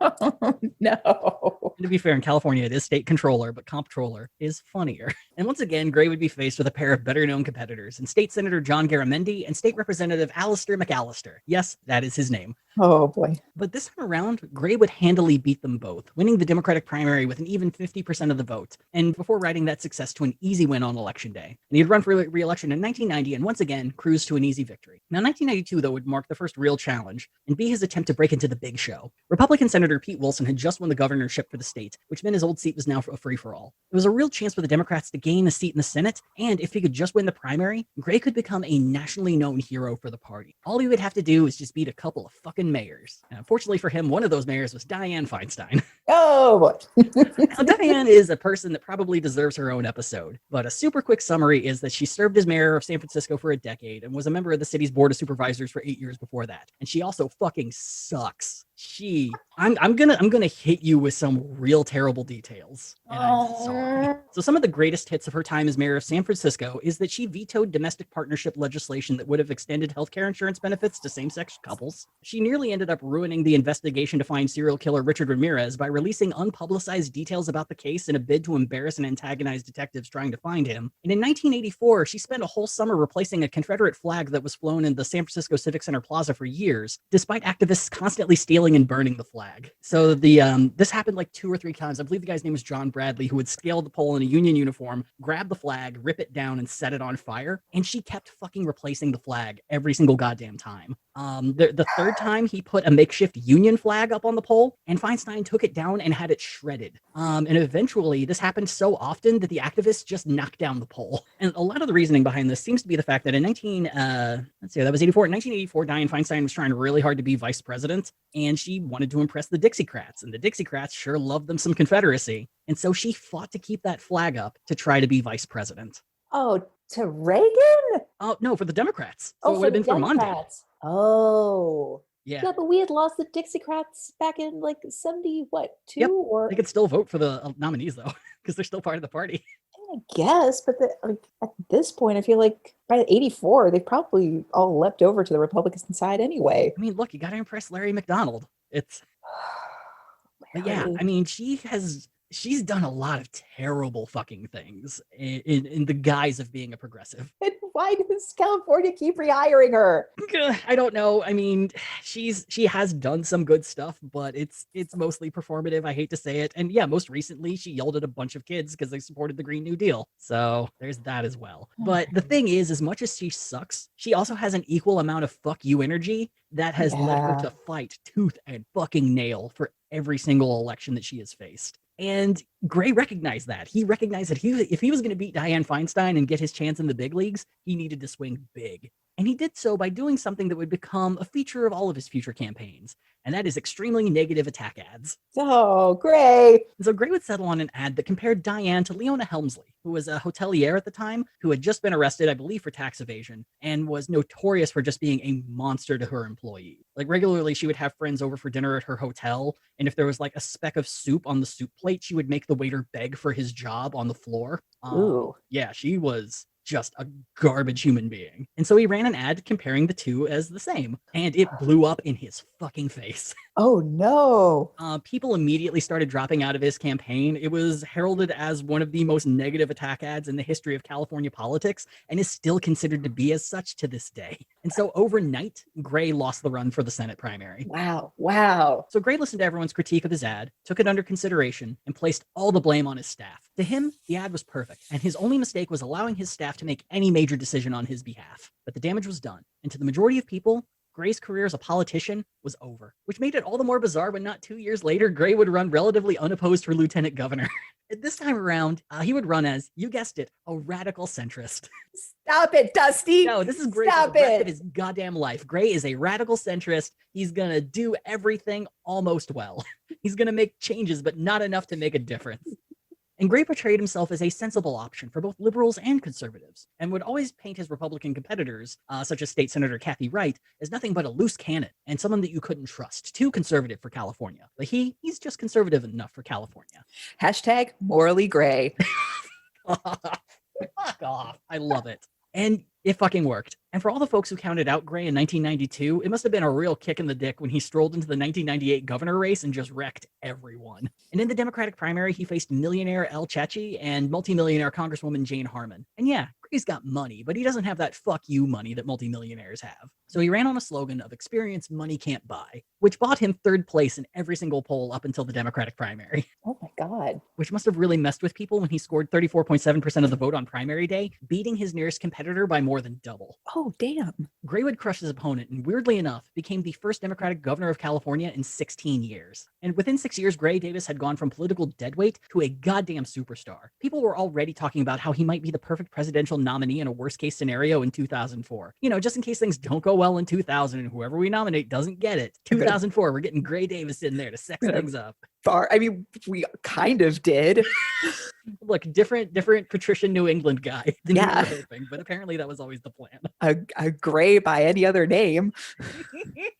Oh, no. And to be fair, in California, it is state controller, but comptroller is funnier. And once again, Gray would be faced with a pair of better-known competitors in State Senator John Garamendi and State Representative Alistair McAllister. Yes, that is his name. Oh, boy. But this time around, Gray would handily beat them both, winning the Democratic primary with an even 50% of the vote, and before riding that success to an easy win on Election Day. And he'd run for re-election in 1990 and once again cruise to an easy victory. Now, 1992, though, would mark the first real challenge and be his attempt to break into the big show. Republican Senator Pete Wilson had just won the governorship for the state, which meant his old seat was now a free-for-all. It was a real chance for the Democrats to gain a seat in the Senate, and if he could just win the primary, Gray could become a nationally known hero for the party. All he would have to do is just beat a couple of fucking mayors. And unfortunately for him, one of those mayors was Dianne Feinstein. Oh, boy. Now, Dianne is a person that probably deserves her own episode, but a super quick summary is that she served as mayor of San Francisco for a decade and was a member of the city's board of supervisors for 8 years before that. And she also fucking sucks. I'm gonna hit you with some real terrible details. And I'm sorry. So some of the greatest hits of her time as mayor of San Francisco is that she vetoed domestic partnership legislation that would have extended healthcare insurance benefits to same-sex couples. She nearly ended up ruining the investigation to find serial killer Richard Ramirez by releasing unpublicized details about the case in a bid to embarrass and antagonize detectives trying to find him. And in 1984, she spent a whole summer replacing a Confederate flag that was flown in the San Francisco Civic Center Plaza for years, despite activists constantly stealing and burning the flag. So this happened like 2 or 3 times. I believe the guy's name was John Bradley, who would scale the pole in a Union uniform, grab the flag, rip it down, and set it on fire. And she kept fucking replacing the flag every single goddamn time. The third time he put a makeshift Union flag up on the pole, and Feinstein took it down and had it shredded. And eventually, this happened so often that the activists just knocked down the pole. And a lot of the reasoning behind this seems to be the fact that in 1984, Dianne Feinstein was trying really hard to be vice president, and she wanted to impress the Dixiecrats, and the Dixiecrats sure loved them some Confederacy, and so she fought to keep that flag up to try to be vice president. Oh, to Reagan? Oh, no, for the Democrats. So it would have been for Monday. Oh. Yeah. Yeah, but we had lost the Dixiecrats back in like 70, what, 2? Yep. Or They could still vote for the nominees, though, because they're still part of the party. I guess, but like at this point, I feel like by 84, they probably all leapt over to the Republican side anyway. I mean, look, you got to impress Larry McDonald. But yeah, I mean, she's done a lot of terrible fucking things in the guise of being a progressive. And why does California keep rehiring her? I don't know. I mean, she has done some good stuff, but it's mostly performative. I hate to say it. And yeah, most recently she yelled at a bunch of kids because they supported the Green New Deal. So there's that as well. But the thing is, as much as she sucks, she also has an equal amount of fuck you energy that has led her to fight tooth and fucking nail for every single election that she has faced. And Gray recognized that. He recognized that if he was going to beat Dianne Feinstein and get his chance in the big leagues, he needed to swing big. And he did so by doing something that would become a feature of all of his future campaigns, and that is extremely negative attack ads. Oh, Gray. And so Gray would settle on an ad that compared Dianne to Leona Helmsley, who was a hotelier at the time, who had just been arrested, I believe, for tax evasion, and was notorious for just being a monster to her employees. Like, regularly, she would have friends over for dinner at her hotel, and if there was like a speck of soup on the soup plate, she would make the waiter beg for his job on the floor. Ooh. Yeah, she was just a garbage human being. And so he ran an ad comparing the two as the same, and it blew up in his fucking face. Oh no. People immediately started dropping out of his campaign. It was heralded as one of the most negative attack ads in the history of California politics, and is still considered to be as such to this day. And so overnight, Gray lost the run for the Senate primary. Wow. So Gray listened to everyone's critique of his ad, took it under consideration, and placed all the blame on his staff. To him, the ad was perfect, and his only mistake was allowing his staff to make any major decision on his behalf. But the damage was done, and to the majority of people, Gray's career as a politician was over, which made it all the more bizarre when not 2 years later, Gray would run relatively unopposed for lieutenant governor. This time around, he would run as, you guessed it, a radical centrist. Stop it, Dusty. No, this is Gray for the rest of his goddamn life. Gray is a radical centrist. He's going to do everything almost well. He's going to make changes, but not enough to make a difference. And Gray portrayed himself as a sensible option for both liberals and conservatives, and would always paint his Republican competitors, such as State Senator Kathy Wright, as nothing but a loose cannon and someone that you couldn't trust. Too conservative for California. But he's just conservative enough for California. Hashtag morally gray. Fuck off. I love it. And it fucking worked. And for all the folks who counted out Gray in 1992, it must have been a real kick in the dick when he strolled into the 1998 governor race and just wrecked everyone. And in the Democratic primary, he faced millionaire El Chachi and multimillionaire Congresswoman Jane Harman. And yeah, Gray's got money, but he doesn't have that fuck you money that multimillionaires have. So he ran on a slogan of experience money can't buy, which bought him third place in every single poll up until the Democratic primary. Oh my God. Which must have really messed with people when he scored 34.7% of the vote on primary day, beating his nearest competitor by more than double. Oh, damn. Gray would crush his opponent and, weirdly enough, became the first Democratic governor of California in 16 years. And within 6 years, Gray Davis had gone from political deadweight to a goddamn superstar. People were already talking about how he might be the perfect presidential nominee in a worst-case scenario in 2004. You know, just in case things don't go well in 2000 and whoever we nominate doesn't get it. 2004, we're getting Gray Davis in there to sex things up. I mean, we kind of did. Look, different patrician New England guy than you were hoping, but apparently that was always the plan. A Gray by any other name.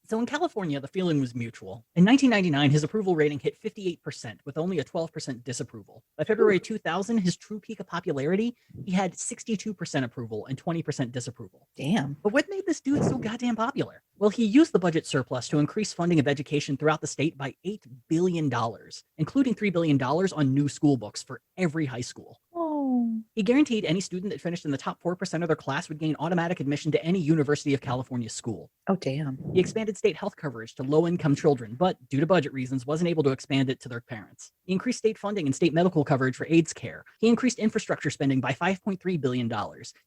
So in California, the feeling was mutual. In 1999, his approval rating hit 58%, with only a 12% disapproval. By February 2000, his true peak of popularity, he had 62% approval and 20% disapproval. Damn. But what made this dude so goddamn popular? Well, he used the budget surplus to increase funding of education throughout the state by $8 billion, including $3 billion on new school books for every high school. Oh. No. He guaranteed any student that finished in the top 4% of their class would gain automatic admission to any University of California school. Oh, damn. He expanded state health coverage to low-income children, but due to budget reasons, wasn't able to expand it to their parents. He increased state funding and state medical coverage for AIDS care. He increased infrastructure spending by $5.3 billion.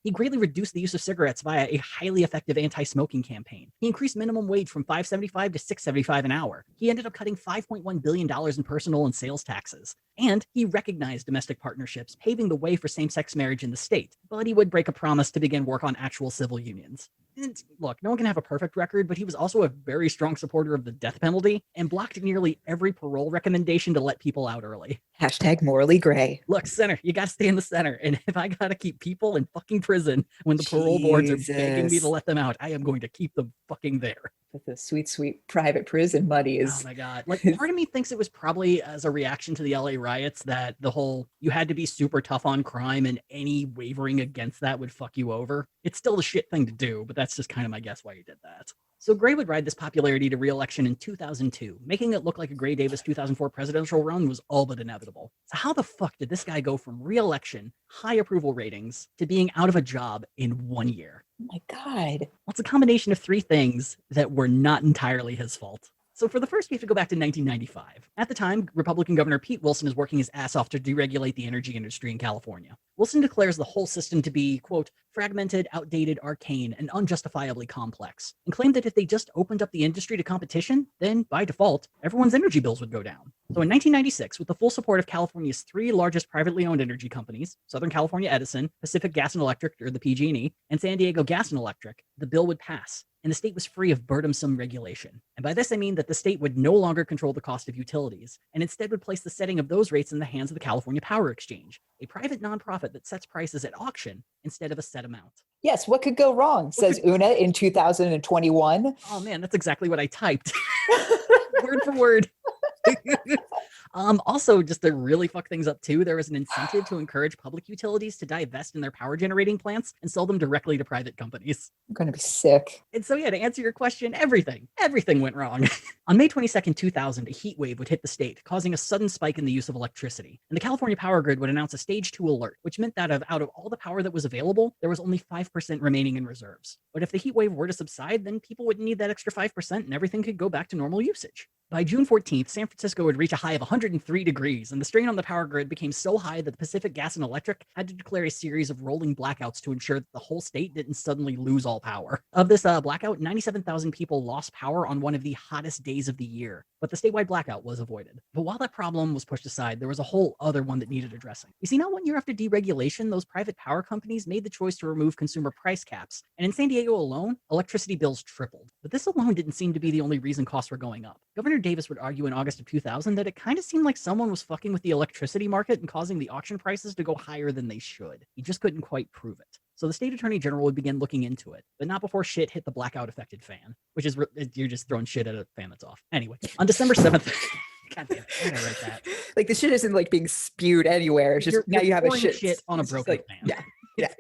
He greatly reduced the use of cigarettes via a highly effective anti-smoking campaign. He increased minimum wage from $5.75 to $6.75 an hour. He ended up cutting $5.1 billion in personal and sales taxes. And he recognized domestic partnerships, paving the way for same-sex marriage in the state. But he would break a promise to begin work on actual civil unions. And look, no one can have a perfect record, but he was also a very strong supporter of the death penalty and blocked nearly every parole recommendation to let people out early. Hashtag morally gray. Look, center, you got to stay in the center. And if I got to keep people in fucking prison when the parole boards are begging me to let them out, I am going to keep them fucking there. With the sweet, sweet private prison money is. Oh my God. Like, part of me thinks it was probably as a reaction to the LA riots that the whole, you had to be super tough on crime and any wavering against that would fuck you over. It's still the shit thing to do, but that's just kind of my guess why he did that. So Gray would ride this popularity to re-election in 2002, making it look like a Gray Davis 2004 presidential run was all but inevitable. So how the fuck did this guy go from re-election, high approval ratings, to being out of a job in 1 year? Oh my God. Well, it's a combination of three things that were not entirely his fault. So for the first, we have to go back to 1995. At the time, Republican Governor Pete Wilson is working his ass off to deregulate the energy industry in California. Wilson declares the whole system to be, quote, fragmented, outdated, arcane, and unjustifiably complex, and claimed that if they just opened up the industry to competition, then, by default, everyone's energy bills would go down. So in 1996, with the full support of California's three largest privately owned energy companies, Southern California Edison, Pacific Gas and Electric, or the PG&E, and San Diego Gas and Electric, the bill would pass, and the state was free of burdensome regulation. And by this, I mean that the state would no longer control the cost of utilities, and instead would place the setting of those rates in the hands of the California Power Exchange, a private nonprofit that sets prices at auction instead of a set amount. Yes, what could go wrong, says Una in 2021. Oh man, that's exactly what I typed. Word for word. Also, just to really fuck things up too, there was an incentive to encourage public utilities to divest in their power generating plants and sell them directly to private companies. I'm going to be sick. And so, yeah, to answer your question, everything went wrong. On May 22nd, 2000, a heat wave would hit the state, causing a sudden spike in the use of electricity. And the California Power Grid would announce a stage 2 alert, which meant that out of all the power that was available, there was only 5% remaining in reserves. But if the heat wave were to subside, then people wouldn't need that extra 5% and everything could go back to normal usage. By June 14th, San Francisco would reach a high of 103 degrees, and the strain on the power grid became so high that the Pacific Gas and Electric had to declare a series of rolling blackouts to ensure that the whole state didn't suddenly lose all power. Of this blackout, 97,000 people lost power on one of the hottest days of the year, but the statewide blackout was avoided. But while that problem was pushed aside, there was a whole other one that needed addressing. You see, not 1 year after deregulation, those private power companies made the choice to remove consumer price caps, and in San Diego alone, electricity bills tripled. But this alone didn't seem to be the only reason costs were going up. Governor Davis would argue in August of 2000 that it kind of seemed like someone was fucking with the electricity market and causing the auction prices to go higher than they should. He just couldn't quite prove it. So the state attorney general would begin looking into it, but not before shit hit the blackout affected fan, which is you're just throwing shit at a fan that's off. Anyway, on December 7th, God damn, why did I write that? Like the shit isn't like being spewed anywhere. It's just now you have a shit on a broken fan. Yeah. Yeah.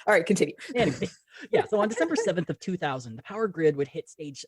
All right, continue. Anyway, yeah, so on December 7th of 2000, the power grid would hit stage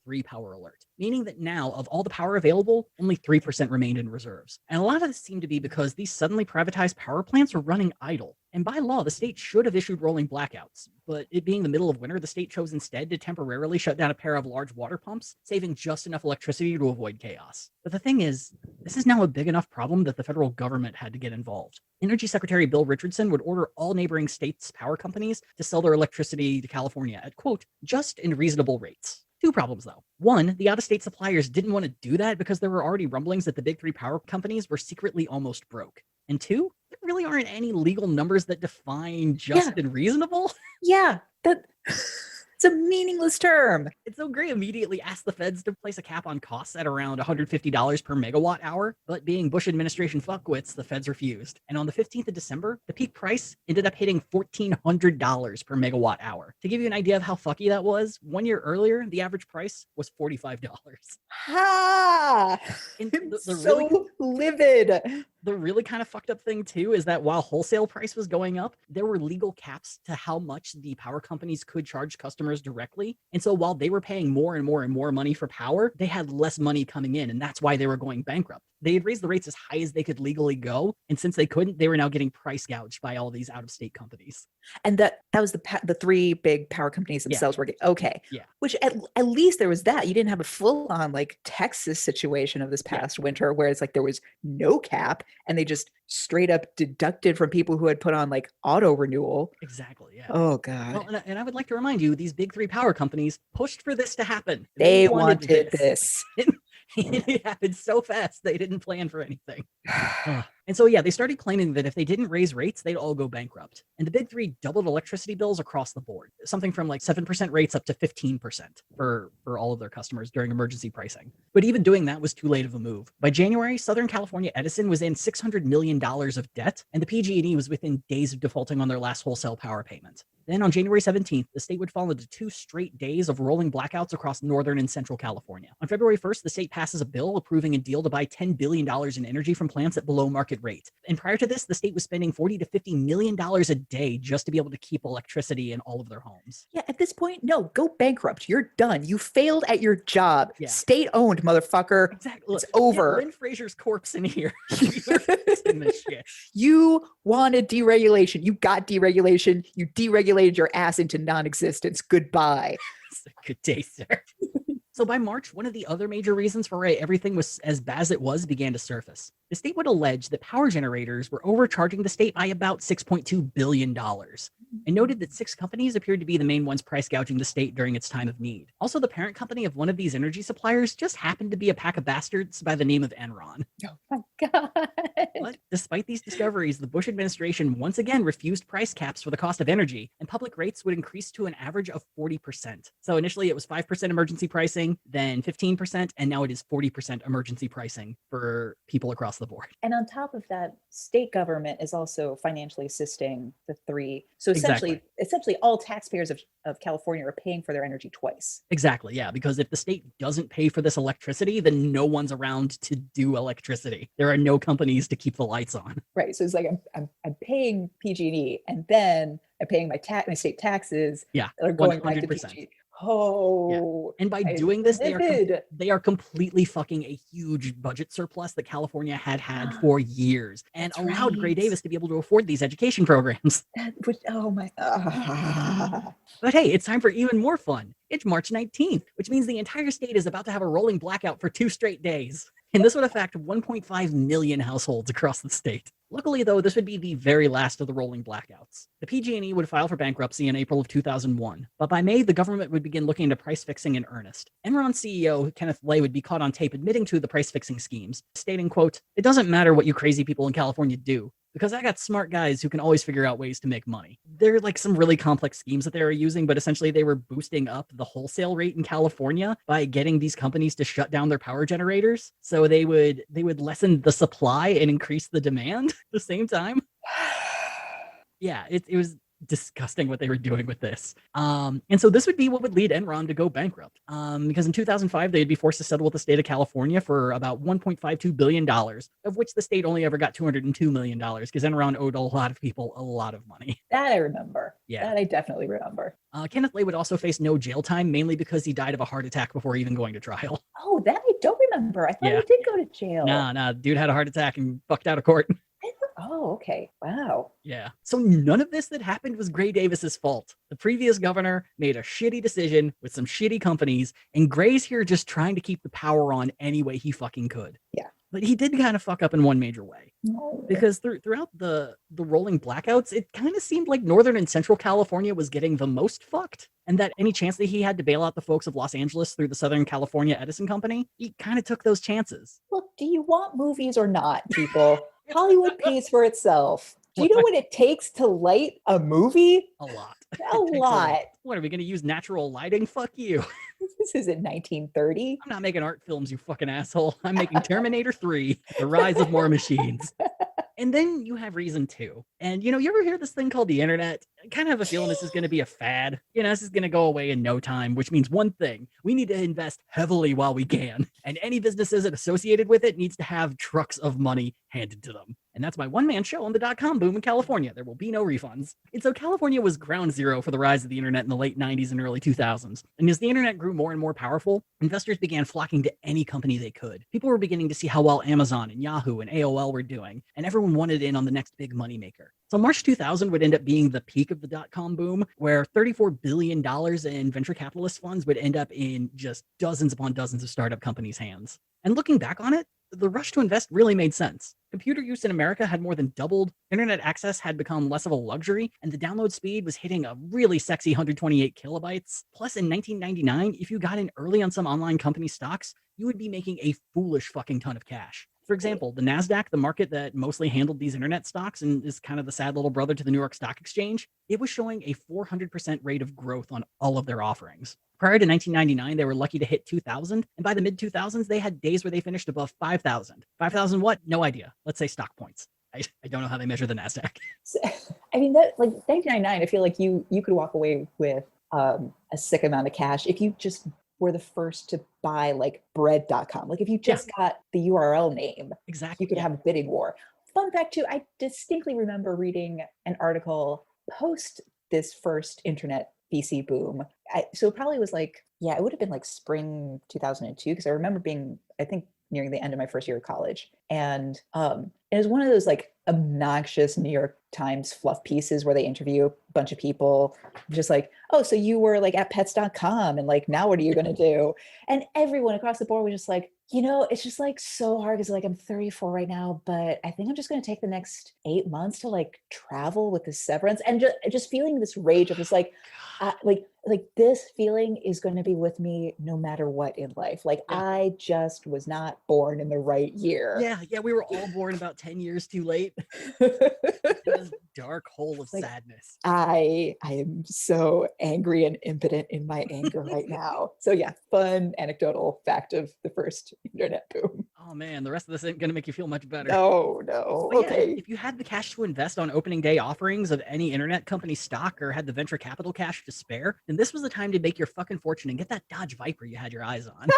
3 power alert, meaning that now, of all the power available, only 3% remained in reserves. And a lot of this seemed to be because these suddenly privatized power plants are running idle. And by law, the state should have issued rolling blackouts. But it being the middle of winter, the state chose instead to temporarily shut down a pair of large water pumps, saving just enough electricity to avoid chaos. But the thing is, this is now a big enough problem that the federal government had to get involved. Energy Secretary Bill Richardson would order all neighboring states' power companies to sell their electricity to California at, quote, just and reasonable rates. Two problems, though. One, the out-of-state suppliers didn't want to do that because there were already rumblings that the big three power companies were secretly almost broke. And two, there really aren't any legal numbers that define just and reasonable. Yeah, it's a meaningless term. And so Gray immediately asked the feds to place a cap on costs at around $150 per megawatt hour, but being Bush administration fuckwits, the feds refused. And on the 15th of December, the peak price ended up hitting $1,400 per megawatt hour. To give you an idea of how fucky that was, 1 year earlier, the average price was $45. Ha! And So livid. The really kind of fucked up thing too is that while wholesale price was going up, there were legal caps to how much the power companies could charge customers directly. And so while they were paying more and more and more money for power, they had less money coming in, and that's why they were going bankrupt. They had raised the rates as high as they could legally go, and since they couldn't, they were now getting price gouged by all these out-of-state companies. And that was the three big power companies themselves were okay. Yeah. Which at least there was that. You didn't have a full-on like Texas situation of this past winter where it's like there was no cap and they just straight up deducted from people who had put on like auto renewal. Exactly. Yeah. Oh God. Well, and I would like to remind you, these big three power companies pushed for this to happen. They wanted this. It happened so fast they didn't plan for anything. And so, yeah, they started claiming that if they didn't raise rates, they'd all go bankrupt. And the big three doubled electricity bills across the board, something from like 7% rates up to 15% for all of their customers during emergency pricing. But even doing that was too late of a move. By January, Southern California Edison was in $600 million of debt, and the PG&E was within days of defaulting on their last wholesale power payment. Then on January 17th, the state would fall into 2 straight days of rolling blackouts across northern and central California. On February 1st, the state passes a bill approving a deal to buy $10 billion in energy from plants at below market rate. And prior to this, the state was spending $40 to $50 million a day just to be able to keep electricity in all of their homes. Yeah, at this point, no, go bankrupt. You're done. You failed at your job. Yeah. State-owned, motherfucker. Exactly. It's over. Lynn Fraser's corpse in here. This shit. You wanted deregulation. You got deregulation. You deregulated your ass into non-existence. Goodbye. Good day, sir. So by March, one of the other major reasons for why everything was as bad as it was began to surface. The state would allege that power generators were overcharging the state by about $6.2 billion, and noted that 6 companies appeared to be the main ones price gouging the state during its time of need. Also, the parent company of one of these energy suppliers just happened to be a pack of bastards by the name of Enron. Oh my God. But despite these discoveries, the Bush administration once again refused price caps for the cost of energy, and public rates would increase to an average of 40%. So initially it was 5% emergency pricing, then 15%, and now it is 40% emergency pricing for people across the board. And on top of that, state government is also financially assisting the three. So essentially all taxpayers of California are paying for their energy twice. Exactly, yeah, because if the state doesn't pay for this electricity, then no one's around to do electricity. There are no companies to keep the lights on. Right, so it's like I'm paying PG&E, and then I'm paying my state taxes. Yeah, that are going 100%. back to PG&E. Oh, yeah. And by doing this, they are completely fucking a huge budget surplus that California had for years, and allowed Gray Davis to be able to afford these education programs. Oh my. But hey, it's time for even more fun. It's March 19th, which means the entire state is about to have a rolling blackout for 2 straight days. And this would affect 1.5 million households across the state. Luckily, though, this would be the very last of the rolling blackouts. The PG&E would file for bankruptcy in April of 2001, but by May, the government would begin looking into price fixing in earnest. Enron CEO Kenneth Lay would be caught on tape admitting to the price fixing schemes, stating, quote, "It doesn't matter what you crazy people in California do, because I got smart guys who can always figure out ways to make money." There are like some really complex schemes that they were using, but essentially they were boosting up the wholesale rate in California by getting these companies to shut down their power generators. So they would lessen the supply and increase the demand at the same time. Yeah, it was disgusting what they were doing with this. And so this would be what would lead Enron to go bankrupt. Because in 2005, they'd be forced to settle with the state of California for about $1.52 billion, of which the state only ever got $202 million, because Enron owed a lot of people a lot of money. That I remember. Yeah. That I definitely remember. Kenneth Lay would also face no jail time, mainly because he died of a heart attack before even going to trial. Oh, that I don't remember. I thought he did go to jail. Nah, dude had a heart attack and fucked out of court. Oh, okay. Wow. Yeah. So none of this that happened was Gray Davis's fault. The previous governor made a shitty decision with some shitty companies, and Gray's here just trying to keep the power on any way he fucking could. Yeah. But he did kind of fuck up in one major way. No. Because throughout the rolling blackouts, it kind of seemed like Northern and Central California was getting the most fucked. And that any chance that he had to bail out the folks of Los Angeles through the Southern California Edison Company, he kind of took those chances. Look, do you want movies or not, people? Hollywood pays for itself. Do you know what it takes to light a movie? A lot. A lot. What are we going to use natural lighting? Fuck you. This isn't 1930. I'm not making art films, you fucking asshole. I'm making Terminator 3, The Rise of More Machines. And then you have reason two. And, you ever hear this thing called the internet? I kind of have a feeling this is going to be a fad. This is going to go away in no time, which means one thing. We need to invest heavily while we can. And any businesses associated with it needs to have trucks of money handed to them. And that's my one-man show on the dot-com boom in California. There will be no refunds. And so California was ground zero for the rise of the internet in the late 90s and early 2000s. And as the internet grew more and more powerful, investors began flocking to any company they could. People were beginning to see how well Amazon and Yahoo and AOL were doing, and everyone wanted in on the next big moneymaker. So March 2000 would end up being the peak of the dot-com boom, where $34 billion in venture capitalist funds would end up in just dozens upon dozens of startup companies' hands. And looking back on it, the rush to invest really made sense. Computer use in America had more than doubled, internet access had become less of a luxury, and the download speed was hitting a really sexy 128 kilobytes. Plus, in 1999, if you got in early on some online company stocks, you would be making a foolish fucking ton of cash. For example, the NASDAQ, the market that mostly handled these internet stocks and is kind of the sad little brother to the New York Stock Exchange, it was showing a 400% rate of growth on all of their offerings. Prior to 1999, they were lucky to hit 2,000, and by the mid-2000s, they had days where they finished above 5,000. 5,000 what? No idea. Let's say stock points. I don't know how they measure the NASDAQ. So, that 1999, I feel like you could walk away with a sick amount of cash if you just were the first to buy bread.com. Like if you just got the URL name, exactly, you could have a bidding war. Fun fact too, I distinctly remember reading an article post this first internet VC boom. So it probably was it would have been spring 2002, because I remember being, I think, nearing the end of my first year of college. And it was one of those obnoxious New York Times fluff pieces where they interview a bunch of people, just oh, so you were at pets.com and now what are you going to do? And everyone across the board was just it's just so hard because I'm 34 right now, but I think I'm just going to take the next 8 months to travel with this severance, and just feeling this rage of just this feeling is going to be with me no matter what in life. I just was not born in the right year. Yeah, we were all born about 10 years too late. This dark hole of sadness. I am so angry and impotent in my anger right now. So yeah, fun anecdotal fact of the first internet boom. Oh man, the rest of this ain't gonna make you feel much better. No. But okay. Yeah, if you had the cash to invest on opening day offerings of any internet company stock, or had the venture capital cash to spare, then this was the time to make your fucking fortune and get that Dodge Viper you had your eyes on.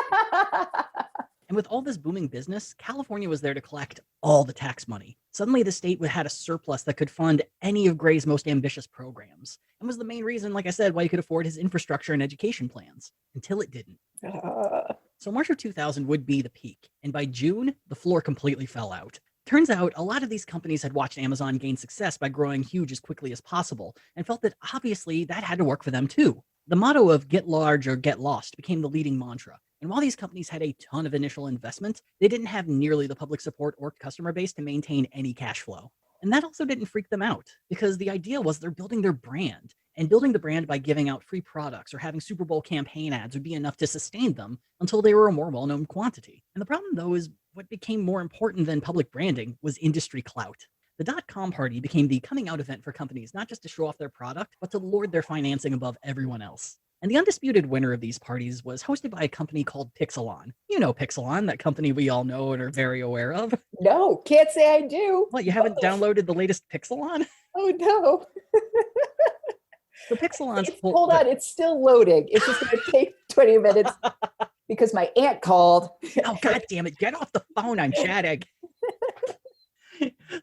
And with all this booming business, California was there to collect all the tax money. Suddenly, the state had a surplus that could fund any of Gray's most ambitious programs, and was the main reason, like I said, why he could afford his infrastructure and education plans, until it didn't. So March of 2000 would be the peak, and by June, the floor completely fell out. Turns out, a lot of these companies had watched Amazon gain success by growing huge as quickly as possible, and felt that obviously that had to work for them too. The motto of get large or get lost became the leading mantra. And while these companies had a ton of initial investment, they didn't have nearly the public support or customer base to maintain any cash flow. And that also didn't freak them out, because the idea was they're building their brand. And building the brand by giving out free products or having Super Bowl campaign ads would be enough to sustain them until they were a more well-known quantity. And the problem, though, is what became more important than public branding was industry clout. The dot-com party became the coming out event for companies, not just to show off their product, but to lord their financing above everyone else. And the undisputed winner of these parties was hosted by a company called Pixelon. You know Pixelon, that company we all know and are very aware of. No, can't say I do. What, you haven't downloaded the latest Pixelon? Oh, no. So Pixelon's... Hold on, it's still loading. It's just going to take 20 minutes because my aunt called. Oh, God damn it. Get off the phone. I'm chatting.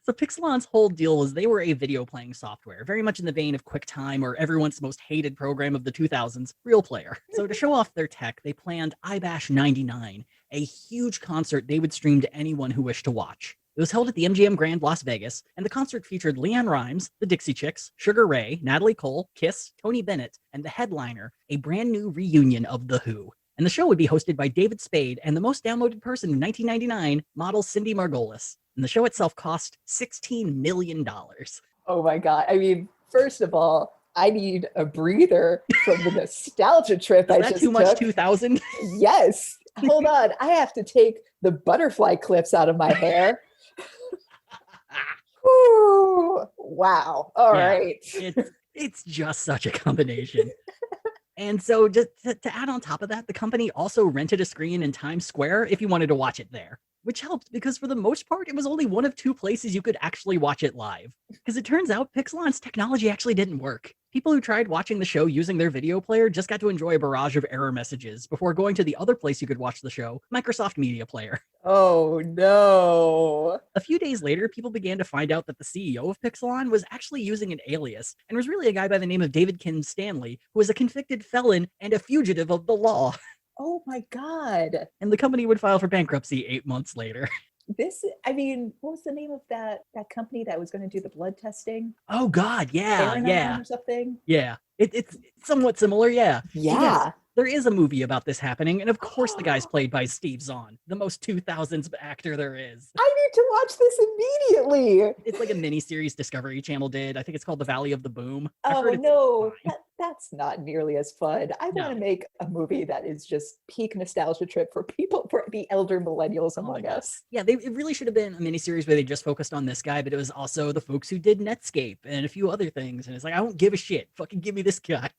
So Pixelon's whole deal was they were a video playing software, very much in the vein of QuickTime or everyone's most hated program of the 2000s, Real Player. So to show off their tech, they planned iBash 99, a huge concert they would stream to anyone who wished to watch. It was held at the MGM Grand Las Vegas, and the concert featured Leanne Rimes, the Dixie Chicks, Sugar Ray, Natalie Cole, Kiss, Tony Bennett, and the headliner, a brand new reunion of The Who. And the show would be hosted by David Spade and the most downloaded person in 1999, model Cindy Margolis. And the show itself cost $16 million. Oh my God. I mean, first of all, I need a breather from the nostalgia trip I just took. Is that too much 2000? Yes. Hold on. I have to take the butterfly clips out of my hair. Ooh, wow. All right. It's just such a combination. And so just to add on top of that, the company also rented a screen in Times Square if you wanted to watch it there, which helped because for the most part, it was only one of two places you could actually watch it live. Because it turns out Pixelon's technology actually didn't work. People who tried watching the show using their video player just got to enjoy a barrage of error messages before going to the other place you could watch the show, Microsoft Media Player. Oh no. A few days later, people began to find out that the CEO of Pixelon was actually using an alias and was really a guy by the name of David Kim Stanley, who was a convicted felon and a fugitive of the law. Oh my God. And the company would file for bankruptcy 8 months later. What was the name of that company that was going to do the blood testing? Oh God, yeah, Paradigm or something? yeah. It's somewhat similar, yeah. Yeah. Yes, there is a movie about this happening, and of course the guy's played by Steve Zahn, the most 2000s actor there is. I need to watch this immediately. It's like a miniseries Discovery Channel did. I think it's called The Valley of the Boom. Oh no, that's not nearly as fun. I want to make a movie that is just peak nostalgia trip for people, for the elder millennials among us. Yeah, it really should have been a miniseries where they just focused on this guy, but it was also the folks who did Netscape and a few other things. And it's like, I don't give a shit. Fucking give me this guy.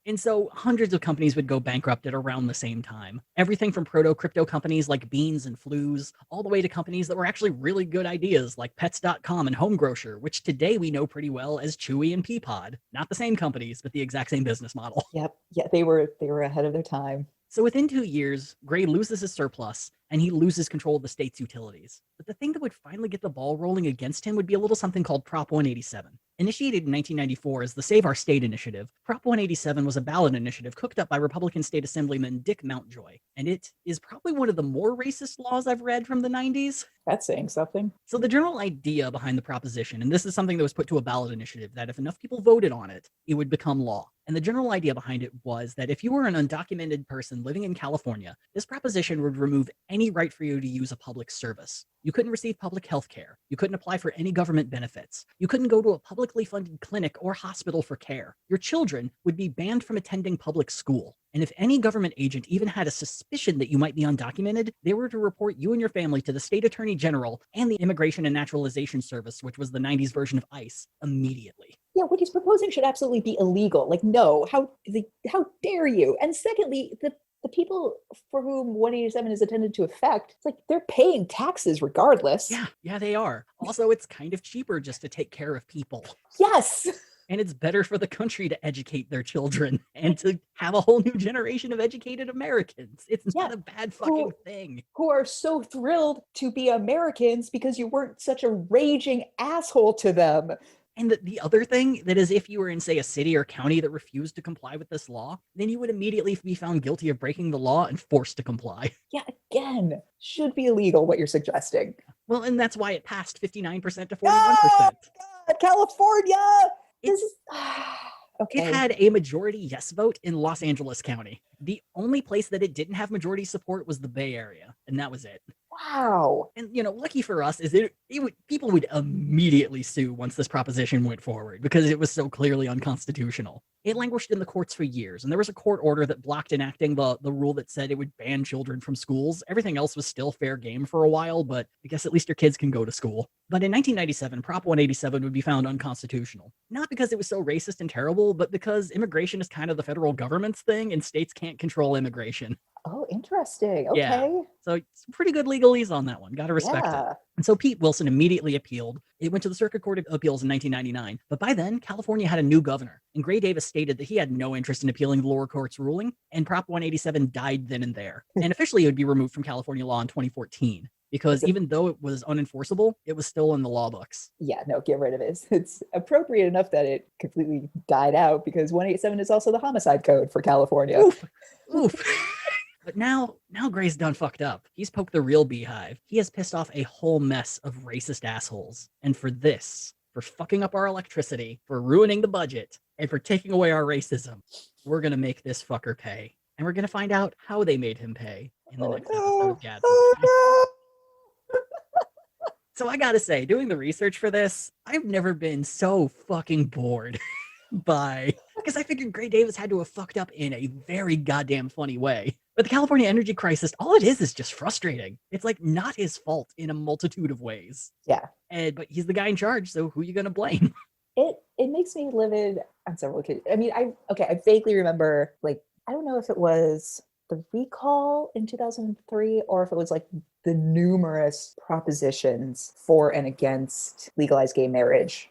And so hundreds of companies would go bankrupt at around the same time. Everything from proto-crypto companies like Beans and Flues, all the way to companies that were actually really good ideas like Pets.com and Home Grocer, which today we know pretty well as Chewy and Peapod. Not the same companies, but the exact same business model. Yep. Yeah, they were ahead of their time. So within 2 years, Gray loses his surplus and he loses control of the state's utilities. But the thing that would finally get the ball rolling against him would be a little something called Prop 187. Initiated in 1994 as the Save Our State initiative, Prop 187 was a ballot initiative cooked up by Republican State Assemblyman Dick Mountjoy, and it is probably one of the more racist laws I've read from the 90s. That's saying something. So the general idea behind the proposition, and this is something that was put to a ballot initiative, that if enough people voted on it, it would become law. And the general idea behind it was that if you were an undocumented person living in California, this proposition would remove any right for you to use a public service. You couldn't receive public health care. You couldn't apply for any government benefits. You couldn't go to a publicly funded clinic or hospital for care. Your children would be banned from attending public school. And if any government agent even had a suspicion that you might be undocumented, they were to report you and your family to the state attorney general and the Immigration and Naturalization Service, which was the 90s version of ICE, immediately. Yeah, what he's proposing should absolutely be illegal. Like, no, how dare you? And secondly, the people for whom 187 is intended to affect, it's like they're paying taxes regardless. Yeah, they are. Also, it's kind of cheaper just to take care of people. Yes. And it's better for the country to educate their children and to have a whole new generation of educated Americans. It's not a bad fucking thing. Who are so thrilled to be Americans because you weren't such a raging asshole to them. And the other thing, that is if you were in, say, a city or county that refused to comply with this law, then you would immediately be found guilty of breaking the law and forced to comply. Yeah, again, should be illegal what you're suggesting. Well, and that's why it passed 59% to 41%. Oh, God, California! Okay. It had a majority yes vote in Los Angeles County. The only place that it didn't have majority support was the Bay Area, and that was it. Wow. And, lucky for us is people would immediately sue once this proposition went forward because it was so clearly unconstitutional. It languished in the courts for years, and there was a court order that blocked enacting the rule that said it would ban children from schools. Everything else was still fair game for a while, but I guess at least your kids can go to school. But in 1997, Prop 187 would be found unconstitutional. Not because it was so racist and terrible, but because immigration is kind of the federal government's thing, and states can't control immigration. Oh, interesting. Okay. Yeah. So it's pretty good legalese on that one. Got to respect it. And so Pete Wilson immediately appealed. It went to the Circuit Court of Appeals in 1999. But by then, California had a new governor. And Gray Davis stated that he had no interest in appealing the lower court's ruling. And Prop 187 died then and there. And officially, it would be removed from California law in 2014. Because even though it was unenforceable, it was still in the law books. Yeah, no, get rid of it. It's appropriate enough that it completely died out because 187 is also the homicide code for California. Oof. But now Gray's done fucked up. He's poked the real beehive. He has pissed off a whole mess of racist assholes. And for this, for fucking up our electricity, for ruining the budget, and for taking away our racism, we're going to make this fucker pay. And we're going to find out how they made him pay in the next episode of Gadsden. So I gotta say, doing the research for this, I've never been so fucking bored because I figured Gray Davis had to have fucked up in a very goddamn funny way. But the California energy crisis, all it is just frustrating. It's like not his fault in a multitude of ways. Yeah. But he's the guy in charge, so who are you gonna blame? it makes me livid on several occasions. I mean, I vaguely remember, like, I don't know if it was the recall in 2003 or if it was like the numerous propositions for and against legalized gay marriage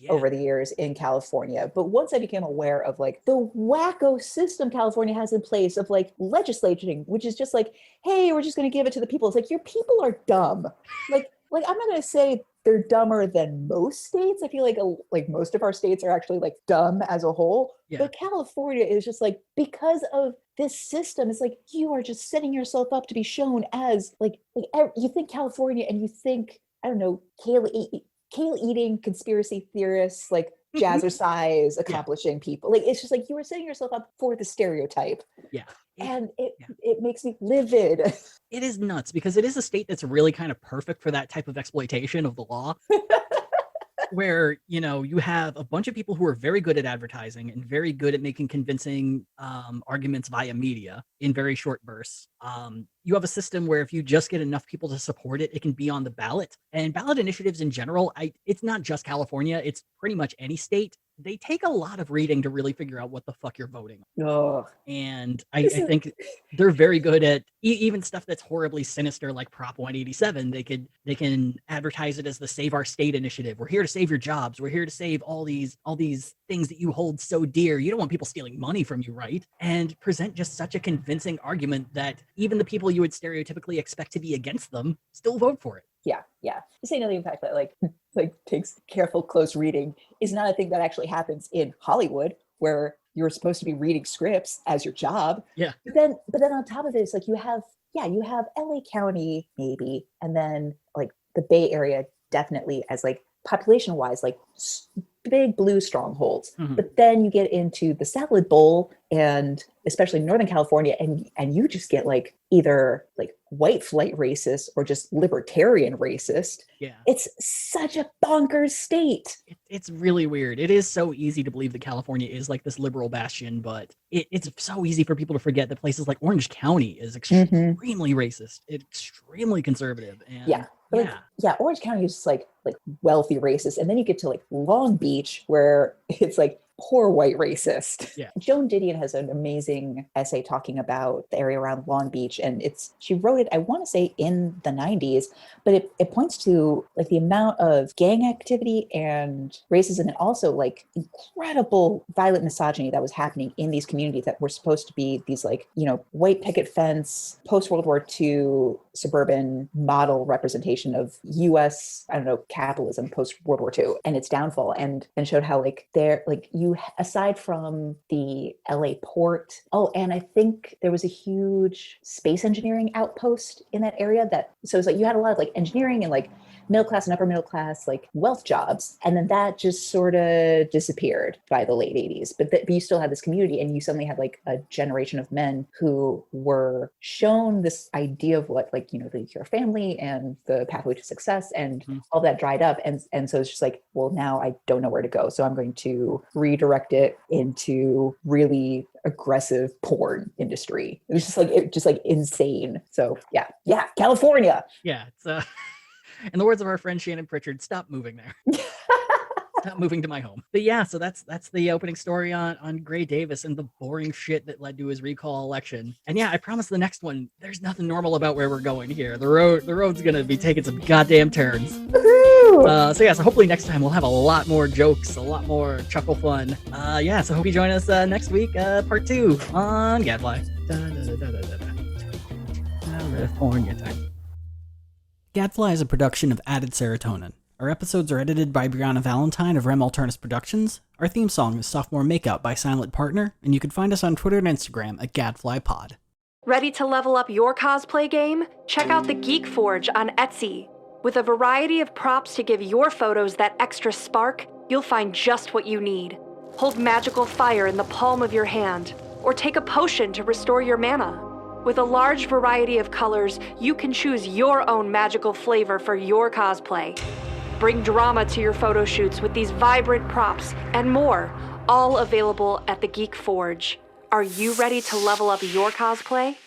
over the years in California. But once I became aware of like the wacko system California has in place of like legislating, which is just like, hey, we're just going to give it to the people. It's like, your people are dumb. Like I'm not going to say they're dumber than most states. I feel like most of our states are actually like dumb as a whole. Yeah. But California is just like, because of this system, it's like you are just setting yourself up to be shown as like you think California and you think, I don't know, kale eating conspiracy theorists, like jazzercise accomplishing people. Like it's just like you were setting yourself up for the stereotype. Yeah. And it makes me livid. It is nuts because it is a state that's really kind of perfect for that type of exploitation of the law. Where, you know, you have a bunch of people who are very good at advertising and very good at making convincing arguments via media in very short bursts. You have a system where if you just get enough people to support it, it can be on the ballot. And ballot initiatives in general, it's not just California, it's pretty much any state. They take a lot of reading to really figure out what the fuck you're voting on. Oh. And I think they're very good at even stuff that's horribly sinister, like Prop 187. They can advertise it as the Save Our State initiative. We're here to save your jobs. We're here to save all these things that you hold so dear. You don't want people stealing money from you, right? And present just such a convincing argument that even the people you would stereotypically expect to be against them still vote for it. Yeah. To say nothing of the fact that like takes careful, close reading is not a thing that actually happens in Hollywood, where you're supposed to be reading scripts as your job. Yeah. But then on top of it, it's like you have LA County maybe, and then like the Bay Area definitely as like population wise, like big blue strongholds. Mm-hmm. But then you get into the Salad Bowl and especially Northern California, and you just get like either like white flight racist or just libertarian racist. Yeah. It's such a bonkers state. It's really weird. It is so easy to believe that California is like this liberal bastion, but it's so easy for people to forget that places like Orange County is extremely racist, extremely conservative. And Orange County is just like wealthy racist. And then you get to like Long Beach where it's like poor white racist. Yeah. Joan Didion has an amazing essay talking about the area around Long Beach. And she wrote it, I want to say in the 90s, but it points to like the amount of gang activity and racism and also like incredible violent misogyny that was happening in these communities that were supposed to be these like, you know, white picket fence, post-World War II suburban model representation of US, I don't know, capitalism post-World War II and its downfall, and showed how like you aside from the LA port, and I think there was a huge space engineering outpost in that area so it's like you had a lot of like engineering and like middle class and upper middle class like wealth jobs, and then that just sort of disappeared by the late 80s. But you still had this community, and you suddenly had like a generation of men who were shown this idea of what like, you know, the your family and the pathway to success, and all that dried up, and so it's just like, well, now I don't know where to go, so I'm going to redirect it into really aggressive porn industry. It was just like insane. So yeah, California. Yeah, it's in the words of our friend Shannon Pritchard, stop moving there. Stop moving to my home. But yeah, so that's the opening story on Gray Davis and the boring shit that led to his recall election. And yeah, I promise the next one, there's nothing normal about where we're going here. The road's gonna be taking some goddamn turns. So hopefully next time we'll have a lot more jokes, a lot more chuckle fun. So hope you join us next week, part 2 on Gadfly. California time. Gadfly is a production of Added Serotonin. Our episodes are edited by Brianna Valentine of Rem Alternus Productions. Our theme song is Sophomore Makeout by Silent Partner, and you can find us on Twitter and Instagram at GadflyPod. Ready to level up your cosplay game? Check out the Geek Forge on Etsy. With a variety of props to give your photos that extra spark, you'll find just what you need. Hold magical fire in the palm of your hand, or take a potion to restore your mana. With a large variety of colors, you can choose your own magical flavor for your cosplay. Bring drama to your photo shoots with these vibrant props and more, all available at the Geek Forge. Are you ready to level up your cosplay?